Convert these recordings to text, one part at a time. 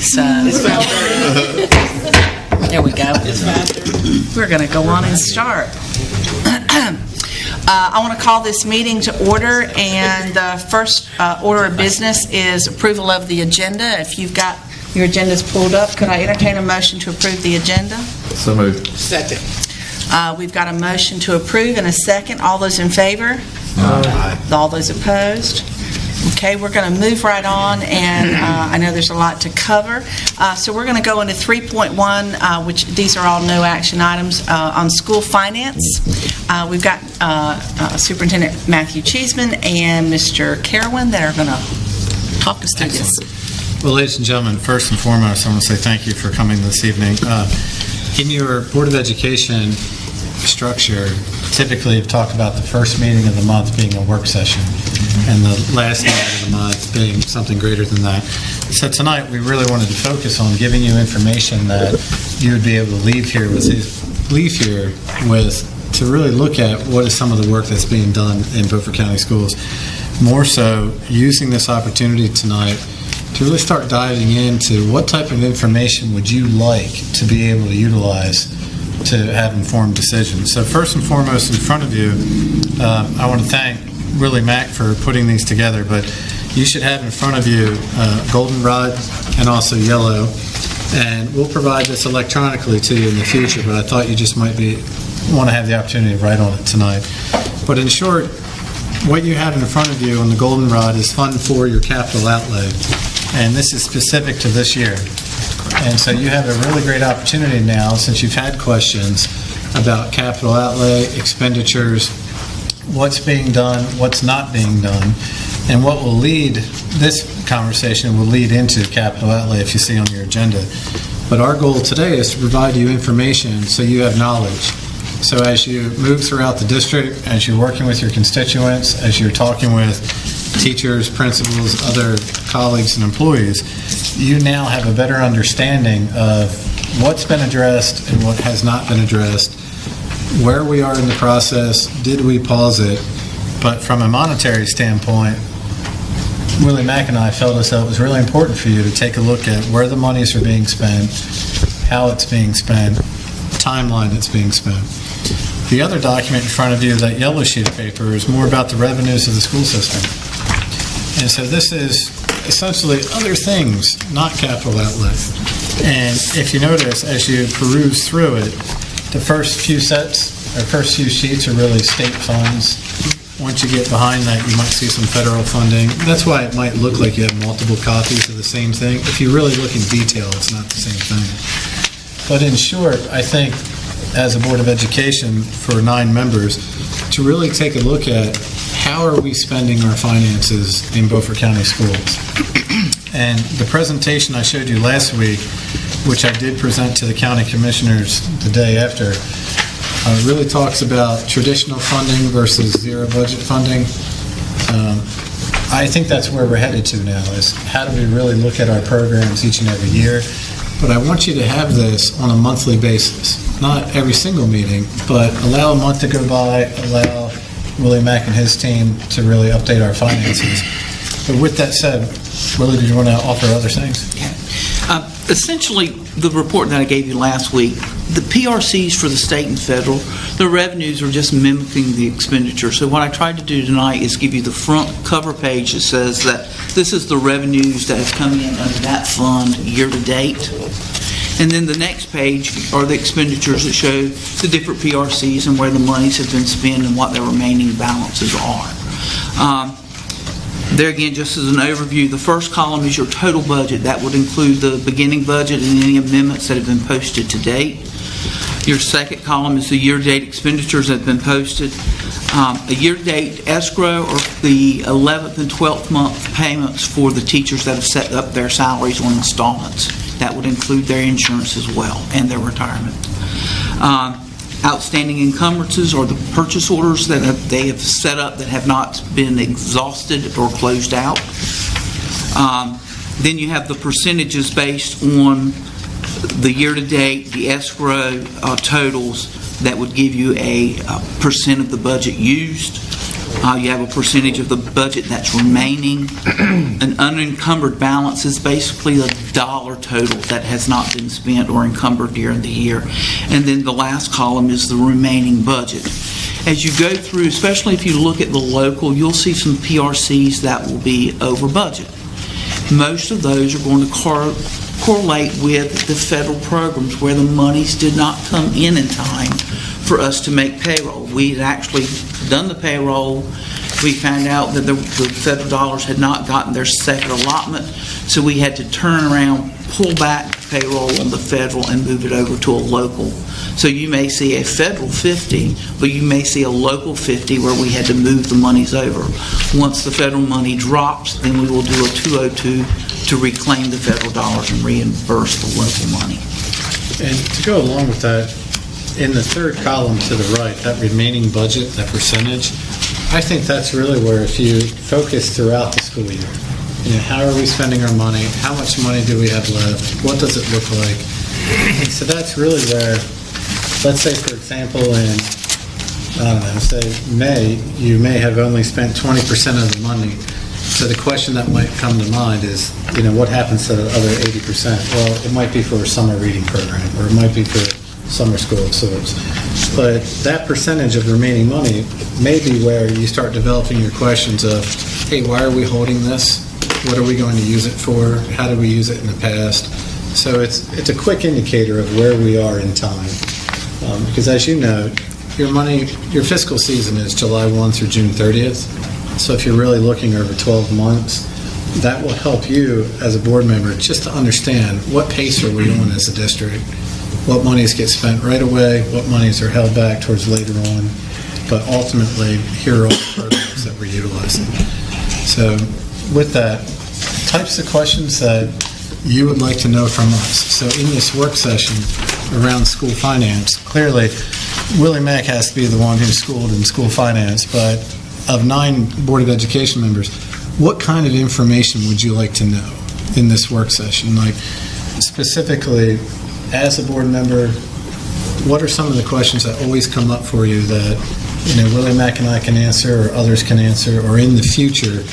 So there we go. We're going to go on and start. I want to call this meeting to order, and the first order of business is approval of the agenda. If you've got your agendas pulled up, could I entertain a motion to approve the agenda? So moved. Second. We've got a motion to approve and a second. All those in favor? Aye. All those opposed? Okay, we're going to move right on, and I know there's a lot to cover. So we're going to go into 3.1, which these are all no action items, on school finance. We've got Superintendent Matthew Cheeseman and Mr. Carwin that are going to talk us through this. Well, ladies and gentlemen, first and foremost, I want to say thank you for coming this evening. In your Board of Education structure, typically you've talked about the first meeting of the month being a work session and the last meeting of the month being something greater than that. So tonight we really wanted to focus on giving you information that you would be able to leave here with to really look at what is some of the work that's being done in Beaufort County Schools. More so, using this opportunity tonight to really start diving into what type of information would you like to be able to utilize to have informed decisions. So first and foremost in front of you, I want to thank really Mac for putting these together, but you should have in front of you goldenrod and also yellow, and we'll provide this electronically to you in the future, but I thought you just might want to have the opportunity to write on it tonight. But in short, what you have in front of you on the goldenrod is fund for your capital outlay, and this is specific to this year. And so you have a really great opportunity now, since you've had questions about capital outlay, expenditures, what's being done, what's not being done, and what will lead, this conversation will lead into capital outlay if you see on your agenda. But our goal today is to provide you information so you have knowledge. So as you move throughout the district, as you're working with your constituents, as you're talking with teachers, principals, other colleagues and employees, you now have a better understanding of what's been addressed and what has not been addressed, where we are in the process, did we pause it. But from a monetary standpoint, Willie Mack and I felt as though it was really important for you to take a look at where the monies are being spent, how it's being spent, timeline it's being spent. The other document in front of you, that yellow sheet of paper, is more about the revenues of the school system. And so this is essentially other things, not capital outlay. And if you notice, as you peruse through it, the first few sheets are really state funds. Once you get behind that, you might see some federal funding. That's why it might look like you have multiple copies of the same thing. If you really look in detail, it's not the same thing. But in short, I think as a Board of Education for 9 members, to really take a look at how are we spending our finances in Beaufort County Schools. And the presentation I showed you last week, which I did present to the county commissioners the day after, really talks about traditional funding versus zero budget funding. I think that's where we're headed to now, is how do we really look at our programs each and every year. But I want you to have this on a monthly basis. Not every single meeting, but allow a month to go by, allow Willie Mack and his team to really update our finances. But with that said, Willie, did you want to offer other things? Yeah. Essentially, the report that I gave you last week, the PRCs for the state and federal, the revenues are just mimicking the expenditure. So what I tried to do tonight is give you the front cover page that says that this is the revenues that have come in under that fund year to date. And then the next page are the expenditures that show the different PRCs and where the monies have been spent and what their remaining balances are. There again, just as an overview, the first column is your total budget. That would include the beginning budget and any amendments that have been posted to date. Your second column is the year-to-date expenditures that have been posted. A year-to-date escrow or the 11th and 12th month payments for the teachers that have set up their salaries on installments. That would include their insurance as well and their retirement. Outstanding encumbrances or the purchase orders that they have set up that have not been exhausted or closed out. Then you have the percentages based on the year-to-date, the escrow totals that would give you a percent of the budget used. You have a percentage of the budget that's remaining. An unencumbered balance is basically a dollar total that has not been spent or encumbered during the year. And then the last column is the remaining budget. As you go through, especially if you look at the local, you'll see some PRCs that will be over budget. Most of those are going to correlate with the federal programs where the monies did not come in time for us to make payroll. We had actually done the payroll. We found out that the federal dollars had not gotten their second allotment, so we had to turn around, pull back payroll on the federal and move it over to a local. So you may see a federal 50, but you may see a local 50 where we had to move the monies over. Once the federal money drops, then we will do a 202 to reclaim the federal dollars and reimburse the local money. And to go along with that, in the third column to the right, that remaining budget, that percentage, I think that's really where if you focus throughout the school year, how are we spending our money? How much money do we have left? What does it look like? And so that's really where, let's say, for example, in, I don't know, say May, you may have only spent 20% of the money. So the question that might come to mind is, what happens to the other 80%? Well, it might be for a summer reading program, or it might be for summer school of sorts. But that percentage of remaining money may be where you start developing your questions of, hey, why are we holding this? What are we going to use it for? How did we use it in the past? So it's a quick indicator of where we are in time. Because as you know, your fiscal season is July 1 through June 30th. So if you're really looking over 12 months, that will help you as a board member just to understand what pace are we on as a district, what monies get spent right away, what monies are held back towards later on. But ultimately, here are all the programs that we're utilizing. So with that, types of questions that you would like to know from us. So in this work session around school finance, clearly Willie Mack has to be the one who's schooled in school finance, but of 9 Board of Education members, what kind of information would you like to know in this work session? Like specifically, as a board member, what are some of the questions that always come up for you that Willie Mack and I can answer or others can answer, or in the future,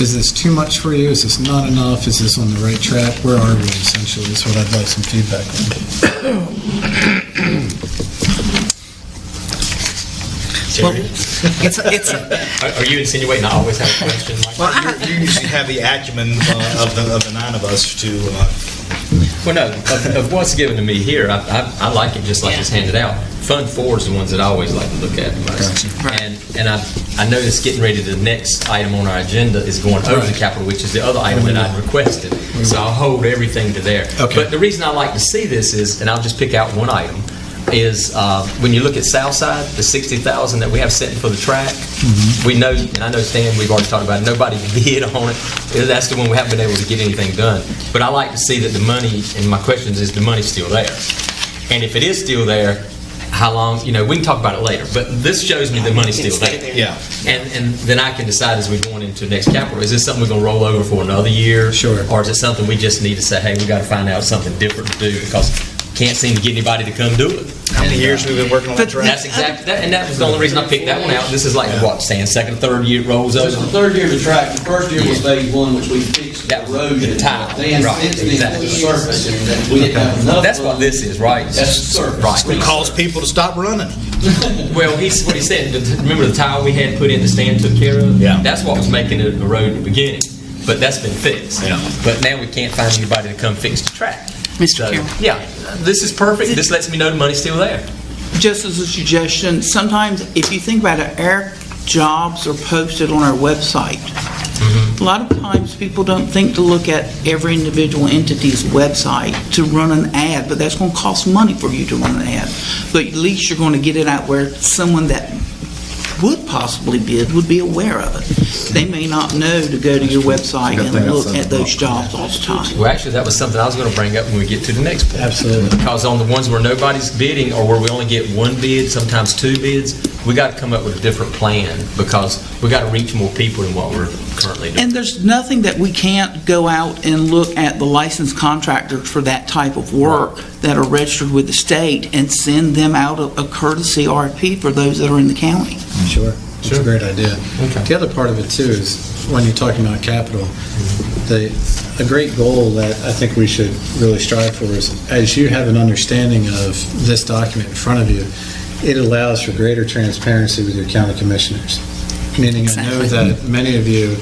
is this too much for you? Is this not enough? Is this on the right track? Where are we, essentially, is what I'd like some feedback on. Are you insinuating I always have a question? Well, you usually have the acumen of the 9 of us to... Well, no, of what's given to me here, I like it just like it's handed out. Fund 4 is the ones that I always like to look at the most. Right. And I noticed getting ready to the next item on our agenda is going over the capital, which is the other item that I requested. So I'll hold everything to there. Okay. But the reason I like to see this is, and I'll just pick out one item, is when you look at Southside, the $60,000 that we have set for the track, we know, and I know Stan, we've already talked about it, nobody bid on it. That's the one we haven't been able to get anything done. But I like to see that the money, and my question is the money still there? And if it is still there, how long, we can talk about it later, but this shows me the money's still there. Yeah. And then I can decide as we're going into next capital, is this something we're going to roll over for another year? Sure. Or is it something we just need to say, hey, we got to find out something different to do because can't seem to get anybody to come do it. How many years we've been working on that track? That's exactly that, and that was the only reason I picked that one out. This is like what, Stan, second, third year it rolls over. This is the third year of the track. The first year was phase 1, which we fixed That the road the tile. Then Right, since then, exactly. the surface. And we didn't have enough. That's what this is, right? That's the surface. Right. It caused people to stop running. Well, what he said, remember the tile we had put in the Stan took care of? Yeah. That's what was making it a road in the beginning. But that's been fixed. Yeah. But now we can't find anybody to come fix the track. Mr. Carroll. Yeah, this is perfect. This lets me know the money's still there. Just as a suggestion, sometimes if you think about it, our jobs are posted on our website. A lot of times people don't think to look at every individual entity's website to run an ad, but that's going to cost money for you to run an ad. But at least you're going to get it out where someone that would possibly bid would be aware of it. They may not know to go to your website and look at those jobs all the time. Well, actually, that was something I was going to bring up when we get to the next point. Absolutely. Because on the ones where nobody's bidding or where we only get one bid, sometimes 2 bids, we got to come up with a different plan because we got to reach more people than what we're currently doing. And there's nothing that we can't go out and look at the licensed contractors for that type of work that are registered with the state and send them out a courtesy RFP for those that are in the county. Sure. It's a great idea. The other part of it, too, is when you're talking about capital, a great goal that I think we should really strive for is, as you have an understanding of this document in front of you, it allows for greater transparency with your county commissioners. Meaning, I know that many of you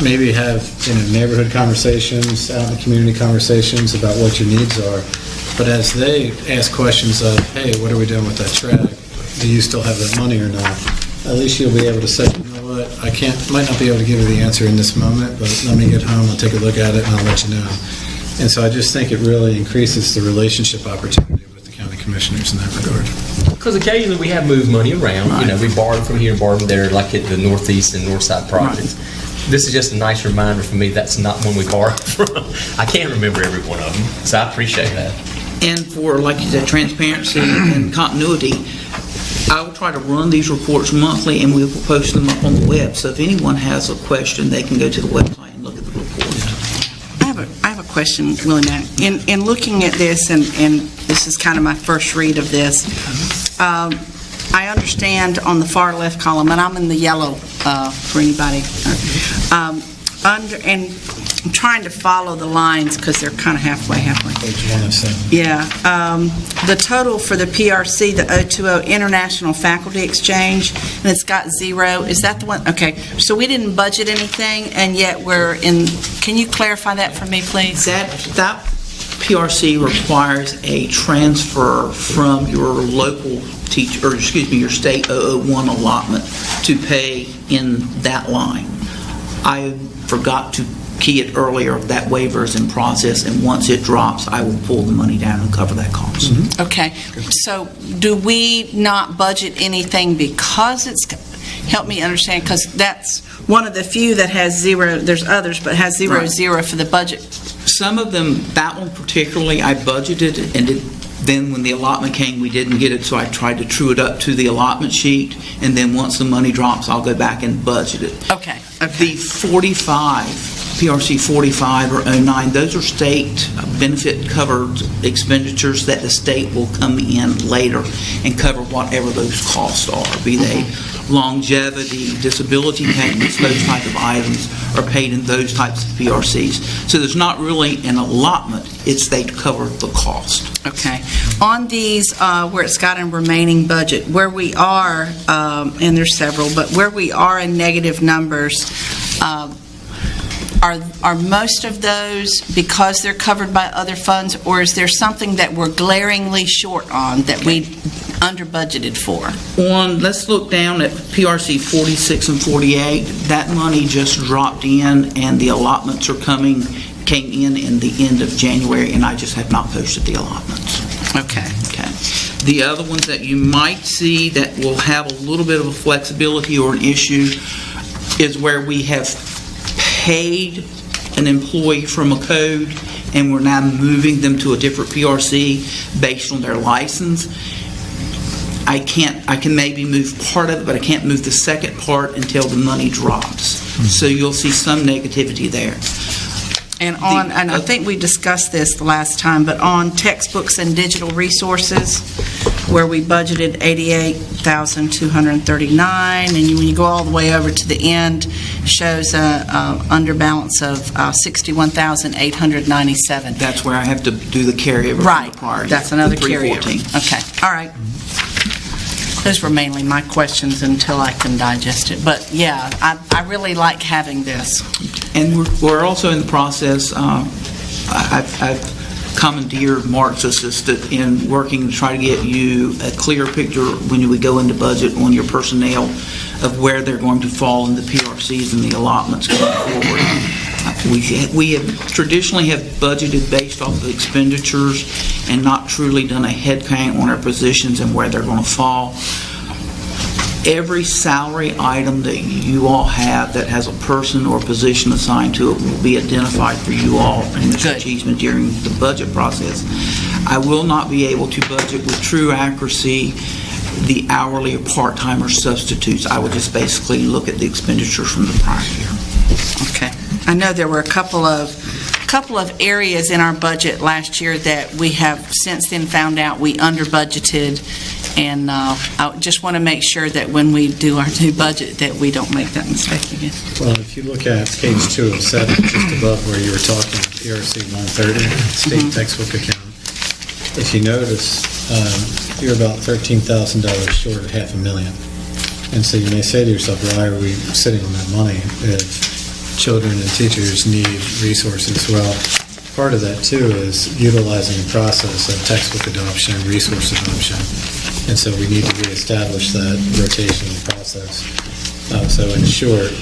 maybe have neighborhood conversations, out in the community conversations about what your needs are. But as they ask questions of, hey, what are we doing with that track? Do you still have that money or not? At least you'll be able to say, you know what, might not be able to give you the answer in this moment, but let me get home, I'll take a look at it, and I'll let you know. And so I just think it really increases the relationship opportunity with the county commissioners in that regard. Because occasionally we have moved money around. We borrowed from here and borrowed from there, like at the Northeast and Northside projects. This is just a nice reminder for me that's not one we borrowed from. I can't remember every one of them, so I appreciate that. And for, like you said, transparency and continuity, I will try to run these reports monthly, and we will post them up on the web. So if anyone has a question, they can go to the website and look at the report. I have a question, Willie Mack. In looking at this, and this is kind of my first read of this, I understand on the far left column, and I'm in the yellow for anybody, and I'm trying to follow the lines because they're kind of halfway. Page 107. Yeah. The total for the PRC, the 020 International Faculty Exchange, and it's got 0. Is that the one? Okay. So we didn't budget anything, and yet we're in. Can you clarify that for me, please? That PRC requires a transfer from your local teacher, or your state 001 allotment to pay in that line. I forgot to key it earlier. That waiver is in process, and once it drops, I will pull the money down and cover that cost. Mm-hmm. Okay. So do we not budget anything because it's, help me understand, because that's one of the few that has 0, there's others, but has 0 for the budget. Some of them, that one particularly, I budgeted, and then when the allotment came, we didn't get it, so I tried to true it up to the allotment sheet, and then once the money drops, I'll go back and budget it. Okay. The 45, PRC 45 or 09, those are state benefit covered expenditures that the state will come in later and cover whatever those costs are, be they longevity, disability payments, those type of items are paid in those types of PRCs. So there's not really an allotment, it's they cover the cost. Okay. On these, where it's got a remaining budget, where we are, and there's several, but where we are in negative numbers, are most of those because they're covered by other funds, or is there something that we're glaringly short on that we under budgeted for? Let's look down at PRC 46 and 48. That money just dropped in, and the allotments came in the end of January, and I just have not posted the allotments. Okay. The other ones that you might see that will have a little bit of a flexibility or an issue is where we have paid an employee from a code, and we're now moving them to a different PRC based on their license. I can maybe move part of it, but I can't move the second part until the money drops. So you'll see some negativity there. And I think we discussed this the last time, but on textbooks and digital resources, where we budgeted $88,239, and when you go all the way over to the end, shows a under balance of $61,897. That's where I have to do the carryover. Right. From the prior year, That's another the carryover. 314. Okay. All right. Those were mainly my questions until I can digest it. But yeah, I really like having this. And we're also in the process, I've commandeered Mark's assistant in working to try to get you a clear picture when we go into budget on your personnel of where they're going to fall in the PRCs and the allotments going forward. We have traditionally have budgeted based off of expenditures and not truly done a head count on our positions and where they're going to fall. Every salary item that you all have that has a person or position assigned to it will be identified for you all and Mr. Cheeseman during the budget process. I will not be able to budget with true accuracy the hourly or part-time or substitutes. I will just basically look at the expenditures from the prior year. Okay. I know there were a couple of areas in our budget last year that we have since then found out we under budgeted, And I just want to make sure that when we do our new budget, that we don't make that mistake again. Well, if you look at page 2 of 7, just above where you were talking, PRC 130, state textbook account, if you notice, you're about $13,000 short of $500,000. And so you may say to yourself, why are we sitting on that money if children and teachers need resources? Well, part of that, too, is utilizing the process of textbook adoption, resource adoption. And so we need to reestablish that rotational process. So in short,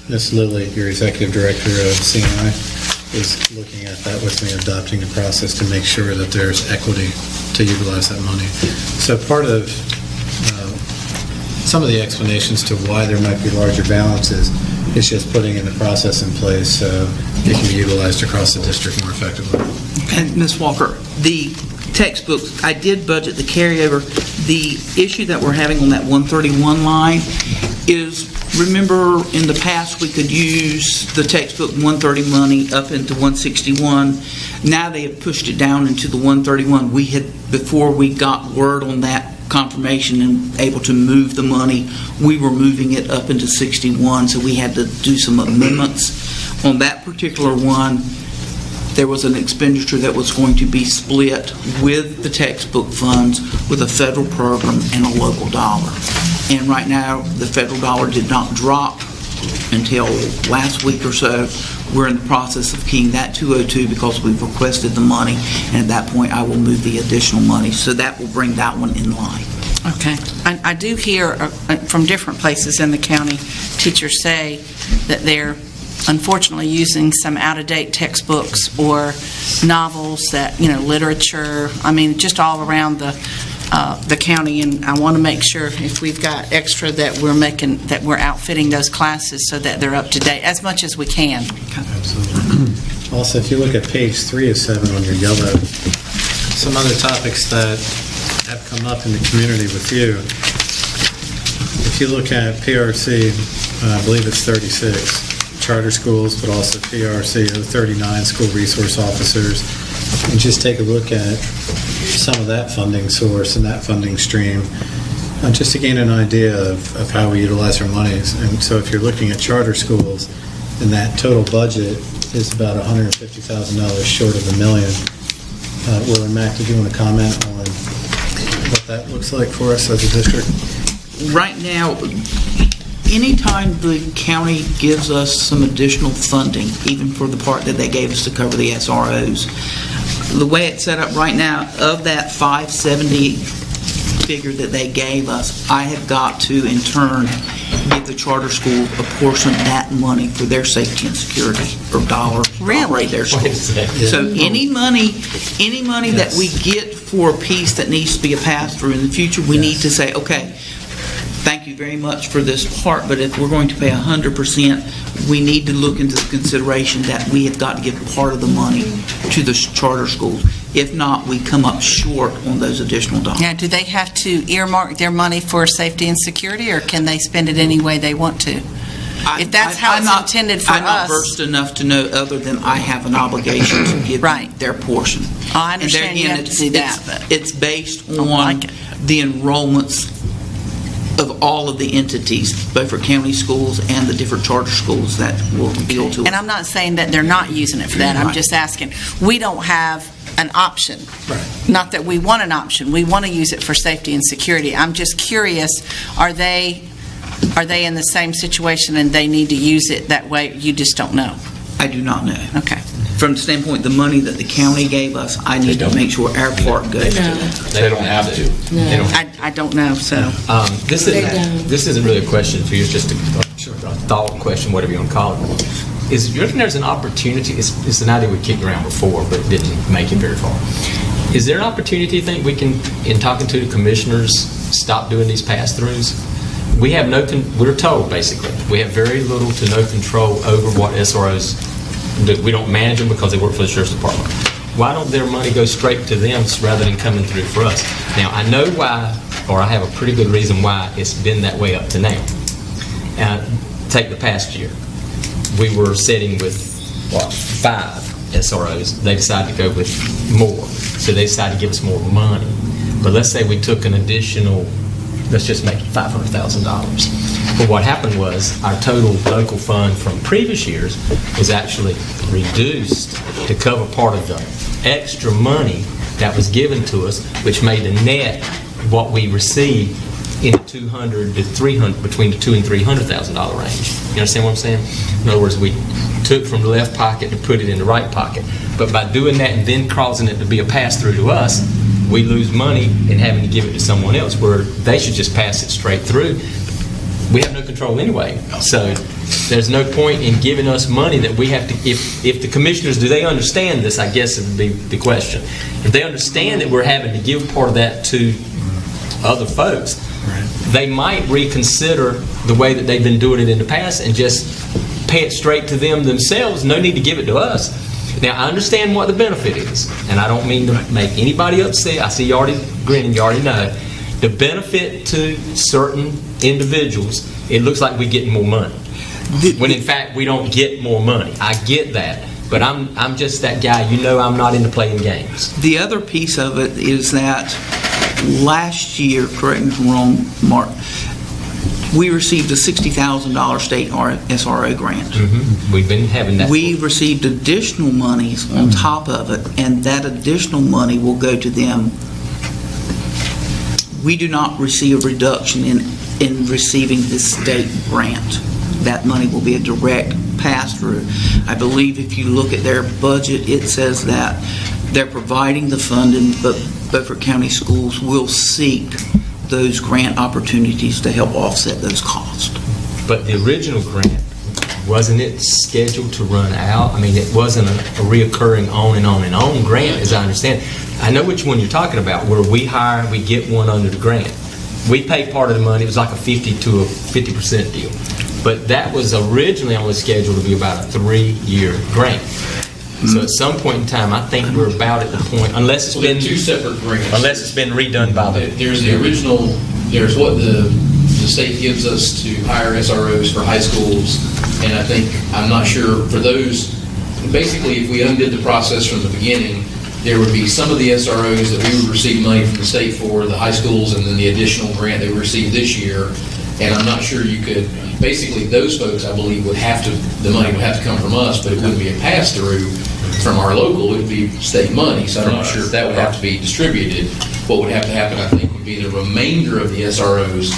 Ms. Lilly, your executive director of CNI, is looking at that with me, adopting a process to make sure that there's equity to utilize that money. So part of some of the explanations to why there might be larger balances is just putting in the process in place so it can be utilized across the district more effectively. And Ms. Walker, the textbooks, I did budget the carryover. The issue that we're having on that 131 line is, remember in the past we could use the textbook 130 money up into 161. Now they have pushed it down into the 131. We had, before we got word on that confirmation and able to move the money, we were moving it up into 61, so we had to do some amendments. On that particular one, there was an expenditure that was going to be split with the textbook funds with a federal program and a local dollar. And right now, the federal dollar did not drop until last week or so. We're in the process of keying that 202 because we've requested the money, and at that point I will move the additional money. So that will bring that one in line. Okay. I do hear from different places in the county, teachers say that they're unfortunately using some out-of-date textbooks or novels that, literature, just all around the county, and I want to make sure if we've got extra that we're outfitting those classes so that they're up to date as much as we can. Absolutely. Also, if you look at page 3 of 7 on your yellow, some other topics that have come up in the community with you. If you look at PRC, I believe it's 36 charter schools, but also PRC 39 school resource officers, and just take a look at some of that funding source and that funding stream, just to gain an idea of how we utilize our monies. And so if you're looking at charter schools, and that total budget is about $150,000 short of $1 million. Will and Mac, did you want to comment on what that looks like for us as a district? Right now, anytime the county gives us some additional funding, even for the part that they gave us to cover the SROs, the way it's set up right now, of that 570 figure that they gave us, I have got to, in turn, give the charter school a portion of that money for their safety and security, or dollars to operate their school. So any money that we get for a piece that needs to be a pass-through in the future, we need to say, okay, thank you very much for this part, but if we're going to pay 100%, we need to look into the consideration that we have got to give part of the money to the charter schools. If not, we come up short on those additional dollars. Now, do they have to earmark their money for safety and security, or can they spend it any way they want to? If that's how it's intended for us. I'm not versed enough to know, other than I have an obligation to give their portion. Oh, I understand you have to do that, but it's based on the enrollments of all of the entities, Beaufort County schools and the different charter schools that will appeal to it. And I'm not saying that they're not using it for that. I'm just asking. We don't have an option. Right. Not that we want an option. We want to use it for safety and security. I'm just curious, are they in the same situation and they need to use it that way? You just don't know. I do not know. Okay. From the standpoint, the money that the county gave us, I need to make sure our part goes to that. They don't have to. They don't have I don't know, so. This isn't really a question for you, it's just a thought question, whatever you want to call it. You reckon there's an opportunity, it's an idea we kicked around before, but it didn't make it very far. Is there an opportunity, you think, we can, in talking to the commissioners, stop doing these pass-throughs? We have we're told, basically, we have very little to no control over what SROs do. We don't manage them because they work for the Sheriff's Department. Why don't their money go straight to them rather than coming through for us? Now, I know why, or I have a pretty good reason why it's been that way up to now. Take the past year. We were sitting with, 5 SROs. They decided to go with more. So they decided to give us more money. But let's say we took an additional, let's just make it $500,000. But what happened was our total local fund from previous years was actually reduced to cover part of the extra money that was given to us, which made the net what we received in the $200 to $300, between the $200,000 and $300,000 range. You understand what I'm saying? In other words, we took from the left pocket and put it in the right pocket. But by doing that and then causing it to be a pass-through to us, we lose money in having to give it to someone else, where they should just pass it straight through. We have no control anyway. So there's no point in giving us money that we have to, if the commissioners, do they understand this, I guess it would be the question. If they understand that we're having to give part of that to other folks, they might reconsider the way that they've been doing it in the past and just pay it straight to them themselves. No need to give it to us. Now, I understand what the benefit is, and I don't mean to make anybody upset. I see you already grinning, you already know. The benefit to certain individuals, it looks like we're getting more money, when in fact we don't get more money. I get that, but I'm just that guy. You know, I'm not into playing games. The other piece of it is that last year, correct me if I'm wrong, Mark, we received a $60,000 state SRO grant. Mm-hmm. We've been having that. We received additional monies on top of it, and that additional money will go to them. We do not receive a reduction in receiving this state grant. That money will be a direct pass-through. I believe if you look at their budget, it says that they're providing the funding, but Beaufort County Schools will seek those grant opportunities to help offset those costs. But the original grant, wasn't it scheduled to run out? I mean, it wasn't a reoccurring on and on and on grant, as I understand. I know which one you're talking about, where we hire, we get one under the grant. We pay part of the money. It was like a 50 to a 50% deal. But that was originally only scheduled to be about a 3-year grant. So at some point in time, I think we're about at the point, unless it's been two separate grants. Unless it's been redone by the. There's the original. There's what the state gives us to hire SROs for high schools, and I think, I'm not sure for those. Basically, if we undid the process from the beginning, there would be some of the SROs that we would receive money from the state for, the high schools, and then the additional grant they would receive this year. And I'm not sure you could. Basically, those folks, I believe, would have to. The money would have to come from us, but it wouldn't be a pass-through from our local. It would be state money. So I'm not sure if that would have to be distributed. What would have to happen, I think, would be the remainder of the SROs,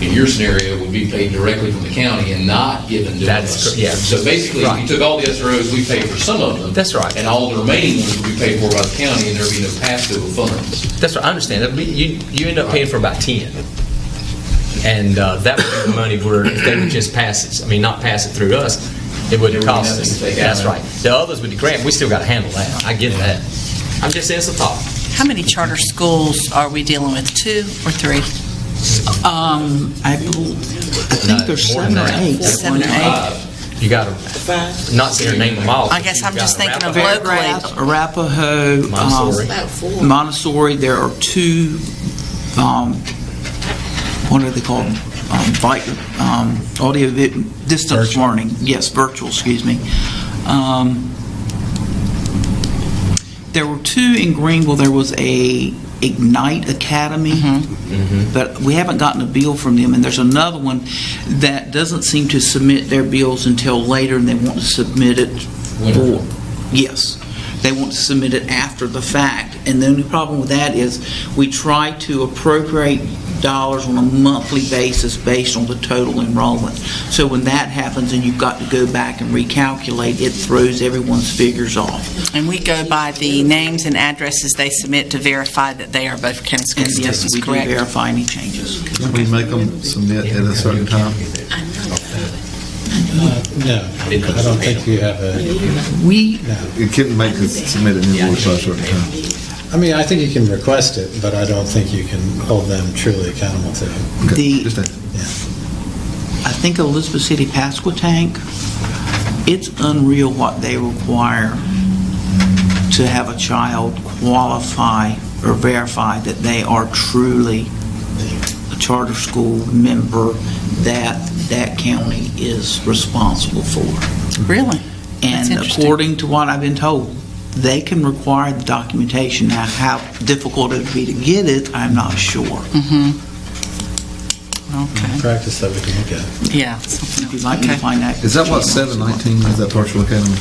in your scenario, would be paid directly from the county and not given to us. Yeah. So basically, if you took all the SROs, we pay for some of them. That's right. And all the remaining ones would be paid for by the county, and there would be no pass-through of funds. That's right. I understand. You end up paying for about 10. And that would be the money where if they would just pass it, not pass it through us, it wouldn't cost us. That's right. The others with the grant, we still got to handle that. I get that. I'm just saying it's a thought. How many charter schools are we dealing with, 2 or 3? I think there's more 7 than or that. 8. 7 or 8. You got to not sit here and name them all. I guess I'm just thinking of Fairgrass, locally. Arapahoe, Montessori. There are 2, what are they called? Audio distance learning. Yes, virtual, excuse me. There were 2 in Greenville. There was a Ignite Academy, but we haven't gotten a bill from them. And there's another one that doesn't seem to submit their bills until later, and they want to submit it for, yes, they want to submit it after the fact. And the only problem with that is we try to appropriate dollars on a monthly basis based on the total enrollment. So when that happens and you've got to go back and recalculate, it throws everyone's figures off. And we go by the names and addresses they submit to verify that they are Beaufort County School And yes, students, we do correct? verify any changes. Can we make them submit at a certain time? No, I don't think you have a, You couldn't make us submit an invoice by a certain time. I mean, I think you can request it, but I don't think you can hold them truly accountable to it. Okay, just that. I think Elizabeth City Pasquotank, it's unreal what they require to have a child qualify or verify that they are truly a charter school member that that county is responsible for. Really? That's And interesting. according to what I've been told, they can require the documentation. Now, how difficult it would be to get it, I'm not sure. Okay, Practice that we can look at. yeah. If you'd like me to find that. Is that what 719 is, that virtual academy?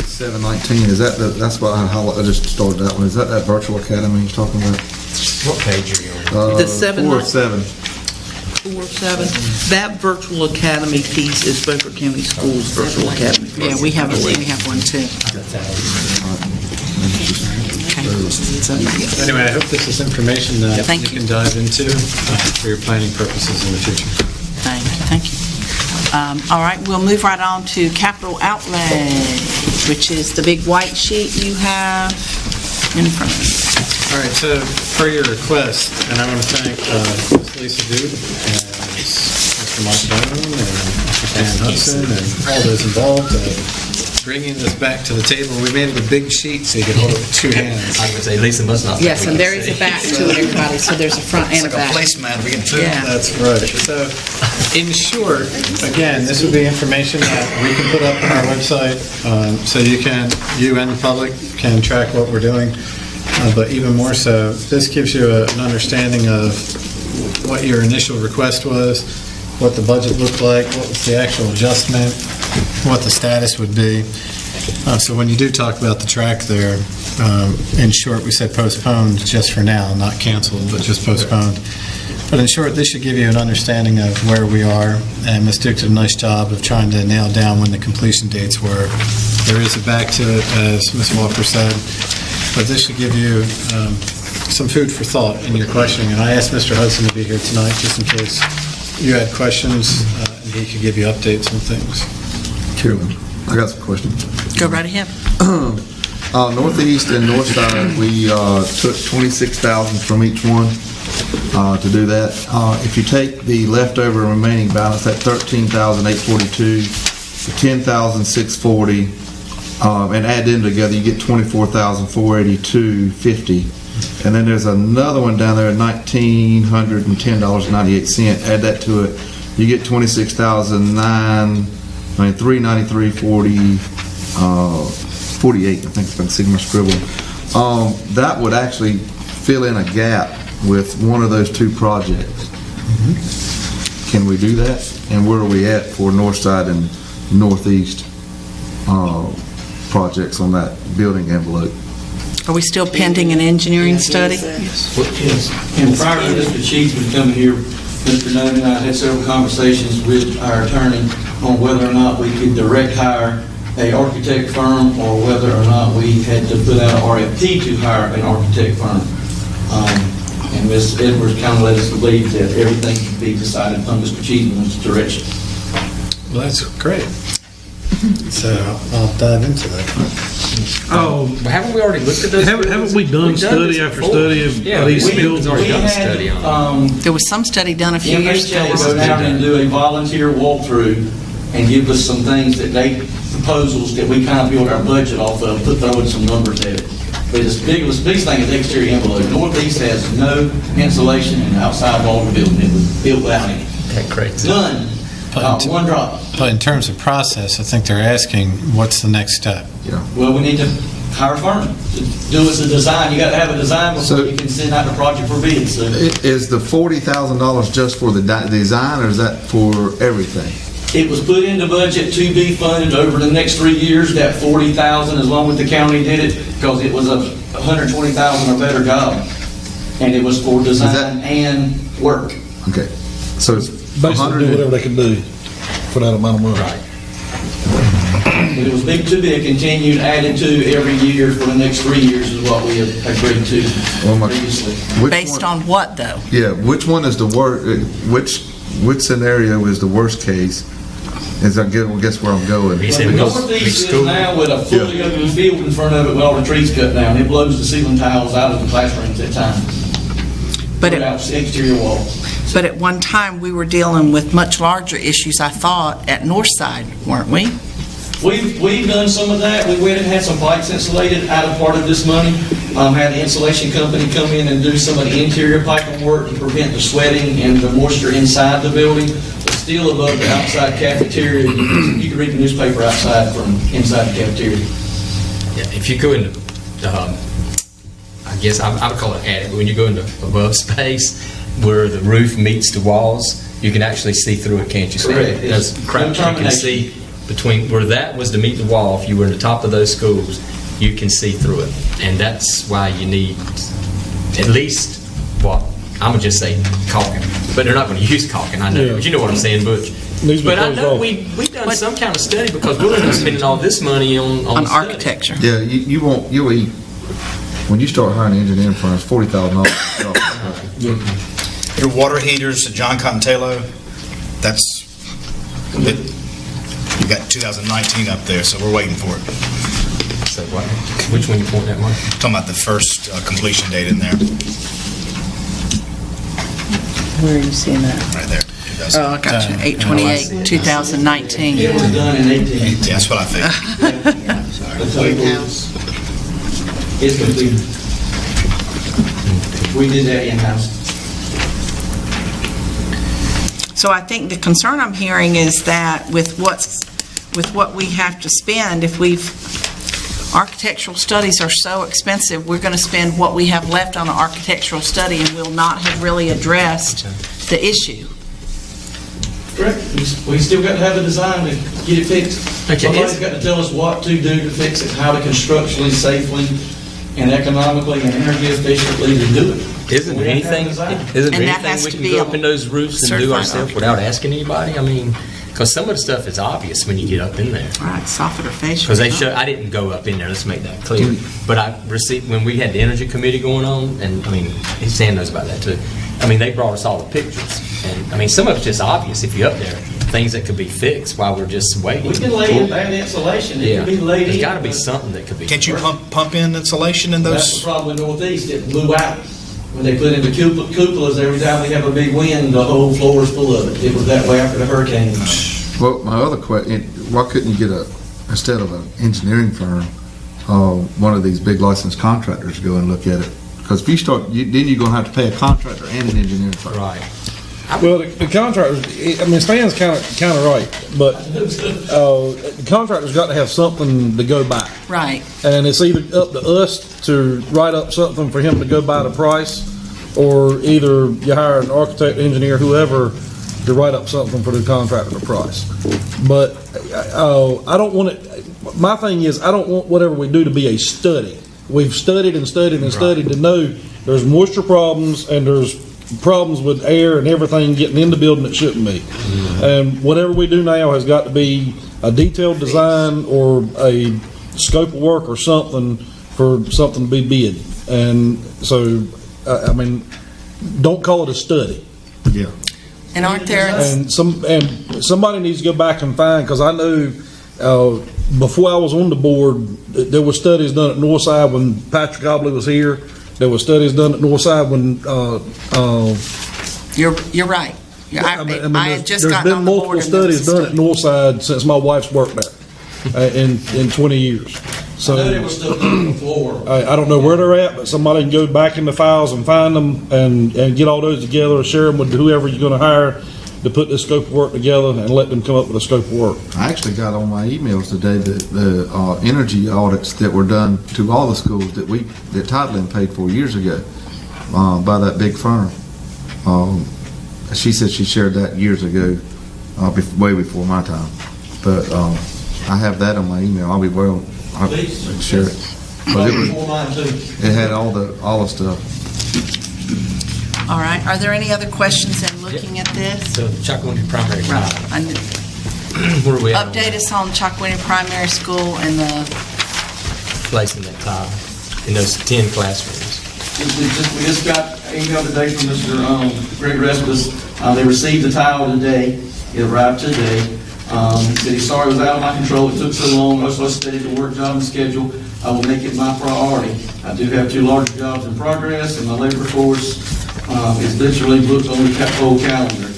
719, is that that's what I just started that one. Is that virtual academy you're talking about? What page are you on? The 7 4 or 7. 4, 7. That virtual academy piece is Beaufort County Schools Virtual Academy. Yeah, we have one too. Anyway, I hope this is information that Thank you you. can dive into for your planning purposes in the future. Thank you. All right, we'll move right on to capital outlay, which is the big white sheet you have in front of you. All right, so per your request, and I want to thank Ms. Lisa Dude and Mr. Mike Bone and Mr. Dan Hudson and all those involved bringing this back to the table. We made it a big sheet so you could hold it with 2 hands. I would say Lisa must not. Yes, and there is a back to it, everybody, so there's a front and a back. Placemat, we get two. Yeah. That's right. So, in short, again, this would be information that we can put up on our website, so you and the public can track what we're doing. But even more so, this gives you an understanding of what your initial request was, what the budget looked like, what was the actual adjustment, what the status would be. So when you do talk about the track there, in short, we said postponed just for now, not canceled, but just postponed. But in short, this should give you an understanding of where we are, and Ms. Duke did a nice job of trying to nail down when the completion dates were. There is a back to it, as Ms. Walker said, but this should give you some food for thought in your questioning. And I asked Mr. Hudson to be here tonight just in case you had questions, and he could give you updates on things. Carolyn, I got some questions. Go right ahead. Northeast and North Side, we took 26,000 from each one to do that. If you take the leftover remaining balance, that 13,842, the 10,640, and add them together, you get 24,482.50. And then there's another one down there, $1,910.98. Add that to it, you get 393.48. I think it's been Sigma scribble. That would actually fill in a gap with one of those two projects. Can we do that? And where are we at for North Side and Northeast projects on that building envelope? Are we still pending an engineering study? Yes. And prior to Mr. Chief was coming here, Mr. Nunn and I had several conversations with our attorney on whether or not we could direct hire an architect firm or whether or not we had to put out an RFP to hire an architect firm. And Ms. Edwards kind of let us believe that everything could be decided on Mr. Cheeseman's direction. Well, that's great. So I'll dive into that. Haven't we already looked at those? Haven't we done study after study of these buildings? already done a study on There was some study done a few years ago. MHA go down and do a volunteer walkthrough and give us some things that proposals that we kind of build our budget off of, throwing some numbers at it. But the biggest thing is the exterior envelope. Northeast has no insulation in the outside wall of the building. It was built without any. Okay, great. None. Not one drop. But in terms of process, I think they're asking, what's the next step? Well, we need to hire a firm to do us a design. You got to have a design before you can send out the project for bid. So Is the $40,000 just for the design, or is that for everything? it was put in the budget to be funded over the next 3 years. That $40,000, as long as the county did it, because it was a $120,000 or better job, and it was for design and work. Okay, so it's Basically, do whatever they can do for that amount of money. But it was to be continued, added to every year for the next 3 years is what we have agreed to previously. Based on what, though? Yeah, which one is the worst? Which scenario is the worst case? Is I guess where I'm going. The Northeast is now with a fully open field in front of it with all the trees cut down. It blows the ceiling tiles out of the classrooms at times. But Without exterior walls. But at one time, we were dealing with much larger issues, I thought, at Northside, weren't we? We've done some of that. We went and had some pipes insulated out of part of this money. Had the insulation company come in and do some of the interior piping work to prevent the sweating and the moisture inside the building. still above the outside cafeteria. You can read the newspaper outside from inside the cafeteria. Yeah, if you go into, I guess I would call it attic, but when you go into above space where the roof meets the walls, you can actually see through it, can't you? Correct. There's cracks you can see between where that was to meet the wall. If you were in the top of those schools, you can see through it, and that's why you need at least what I'm gonna just say caulking, but they're not going to use caulking. I know, Yeah. but you know what I'm saying, Butch. Needs to be But I closed know off. we've done some kind of study because we're going to be spending all this money on study. architecture. Yeah, you'll eat, when you start hiring engineering firms, $40,000. Your water heaters, John Contelo, that's, you got 2019 up there, so we're waiting for it. So what? Which one you pointing at, Mark? Talking about the first completion date in there, Where are you seeing that? right there. Oh, I got you, 8/28, 2019. It was done in 18. Yeah, that's what I think. It's completed. We did that in-house. So I think the concern I'm hearing is that with what we have to spend, architectural studies are so expensive, we're going to spend what we have left on an architectural study and will not have really addressed the issue. Correct. We still got to have a design to get it fixed. Okay, Somebody's got to tell us what to do to fix it, how to constructionally, safely, and economically and energy efficiently to do it. Isn't there We have to have anything? design. Isn't there And that has anything we to can be go a up in those roofs and do certified ourselves without asking anybody? I mean, because some of the stuff is obvious when you get up in there. Right, soffit or facial. Because they show, I didn't go up in there, let's make that clear. But I received, when we had the energy committee going on, and I mean, Stan knows about that too. I mean, they brought us all the pictures. And I mean, some of it's just obvious if you're up there, things that could be fixed while we're just waiting. We can lay in bad insulation. It Yeah, can be laid in. there's got to be something that could be. Can't you pump in insulation in That's the those? problem in Northeast. It blew out. When they put in the cupolas, every time we have a big wind, the whole floor is full of it. It was that way after the hurricane. Well, my other question, why couldn't you get instead of an engineering firm, one of these big licensed contractors to go and look at it? Because if you start, then you're going to have to pay a contractor and an engineering firm. Right. Well, the contractors, I mean, Stan's kind of right, but the contractor's got to have something to go by. Right. And it's either up to us to write up something for him to go by the price, or either you hire an architect, engineer, whoever, to write up something for the contractor the price. But I don't want it, my thing is, I don't want whatever we do to be a study. We've studied and studied and studied to know there's moisture problems and there's problems with air and everything getting in the building that shouldn't be. And whatever we do now has got to be a detailed design or a scope of work or something for something to be bid. And so, I mean, don't call it a study. Yeah. And aren't there, And somebody needs to go back and find, because I know before I was on the board, there were studies done at Northside when Patrick Obley was here. There were studies done at Northside when you're right. I had just there's gotten been on the board. multiple studies done at Northside since my wife's worked there in 20 years. So I know there was stuff on the floor. I don't know where they're at, but somebody can go back in the files and find them and get all those together, share them with whoever you're going to hire to put this scope of work together and let them come up with a scope of work. I actually got on my emails today the energy audits that were done to all the schools that Tideland paid for years ago by that big firm. She said she shared that years ago, way before my time. But I have that on my email. I'll share it. But it had all the stuff. All right. Are there any other questions in looking at this? So Chocowinity Primary. Right. Where are we at? Update us on Chocowinity Primary School and the Placing that tile in those 10 classrooms. We just got an email today from Mr. Greg Respis. They received the tile today. It arrived today. He said he's sorry it was out of my control. It took so long. I was so steady to work job and schedule. I will make it my priority. I do have 2 large jobs in progress, and my labor force is literally booked on the whole calendar.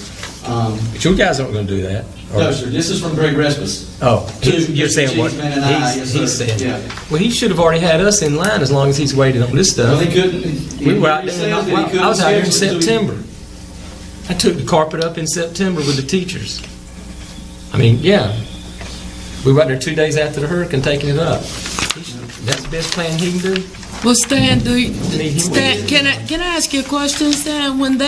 But you guys aren't going to do that. No, sir. This is from Greg Respis. Oh, you're saying what Chiefman and I, yes, he's sir. saying? Yeah. Well, he should have already had us in line as long as he's waited on this Well, stuff. he couldn't. We were out there. I was out here in September. I took the carpet up in September with the teachers. I mean, yeah. We were out there 2 days after the hurricane taking it up. That's the best plan he can do? Well, Stan, can I ask you a question, Stan? When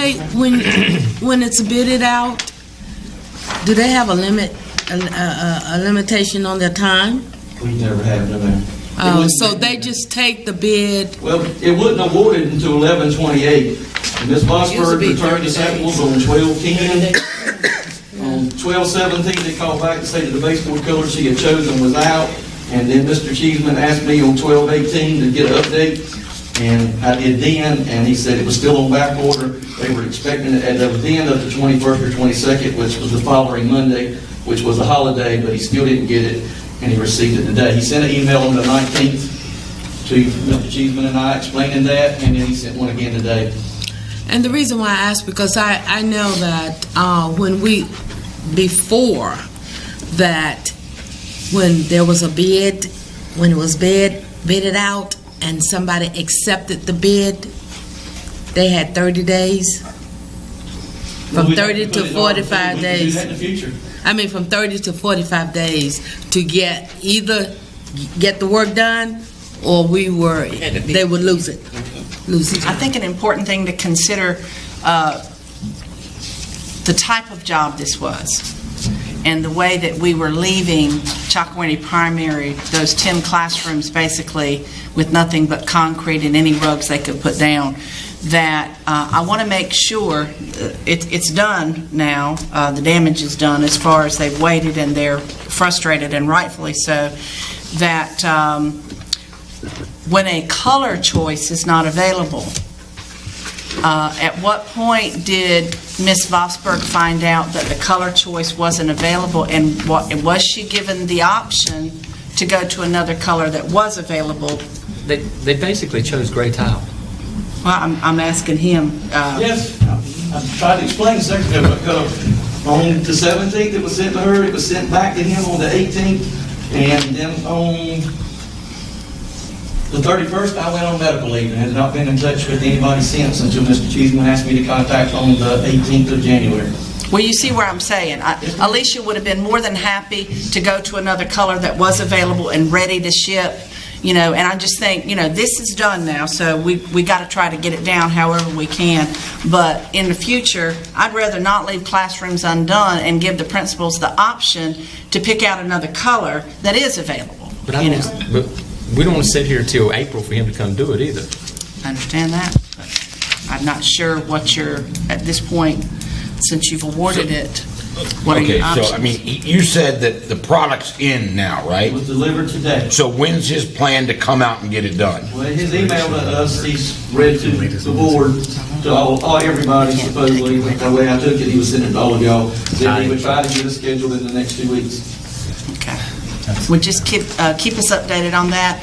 it's bidded out, do they have a limitation on their time? We never have, no, ma'am. Oh, so they just take the bid? Well, it wasn't awarded until 11/28. And Ms. Vosburg returned the samples on 12/10. On 12/17, they called back and stated the baseboard color she had chosen was out. And then Mr. Cheeseman asked me on 12/18 to get an update. And I did then, and he said it was still on back order. They were expecting it at the end of the 21st or 22nd, which was the following Monday, which was a holiday, but he still didn't get it, and he received it today. He sent an email on the 19th to Mr. Cheeseman and I explaining that, and then he sent one again today. And the reason why I asked, because I know that before that, when there was a bid, when it was bidded out, and somebody accepted the bid, they had 30 days. From 30 to 45 days. We can do that in the future. I mean, from 30 to 45 days to either get the work done, or they would lose it. I think an important thing to consider, the type of job this was, and the way that we were leaving Chocowinity Primary, those 10 classrooms basically with nothing but concrete and any rugs they could put down, that I want to make sure it's done now. The damage is done as far as they've waited and they're frustrated, and rightfully so, that when a color choice is not available, at what point did Ms. Vosburg find out that the color choice wasn't available, and was she given the option to go to another color that was available? They basically chose gray tile. Well, I'm asking him. Yes, I tried to explain a second ago, because on the 17th it was sent to her, it was sent back to him on the 18th, and then on the 31st I went on medical leave and has not been in touch with anybody since until Mr. Cheeseman asked me to contact on the 18th of January. Well, you see where I'm saying. Alicia would have been more than happy to go to another color that was available and ready to ship. And I just think, this is done now, so we got to try to get it down however we can. But in the future, I'd rather not leave classrooms undone and give the principals the option to pick out another color that is available. But we don't want to sit here till April for him to come do it either. I understand that. But I'm not sure what at this point, since you've awarded it, what are your options? So, you said that the product's in now, right? It was delivered today. So when's his plan to come out and get it done? Well, his email to us, he's read to the board, to everybody supposedly. The way I took it, he was sending it to all of y'all. Then he would try to get it scheduled in the next 2 weeks. Okay. Well, just keep us updated on that.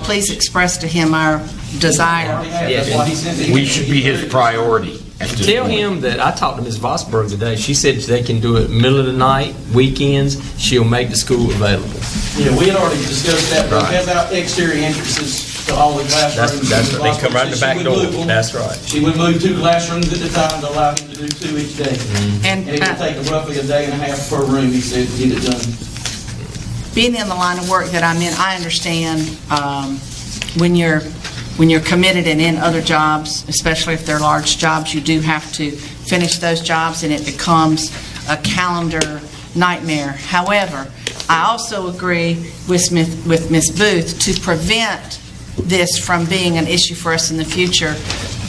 Please express to him our desire. That's why he sent it. We should be his priority. Tell him that I talked to Ms. Vosburg today. She said they can do it middle of the night, weekends. She'll make the school available. Yeah, we had already discussed that. But it has out exterior entrances to all the classrooms. That's right. They come right in the back door. That's right. She would move 2 classrooms at a time to allow him to do 2 each day. And it would take roughly a day and a half per room, he said, to get it done. Being in the line of work that I'm in, I understand when you're committed and in other jobs, especially if they're large jobs, you do have to finish those jobs, and it becomes a calendar nightmare. However, I also agree with Ms. Booth to prevent this from being an issue for us in the future.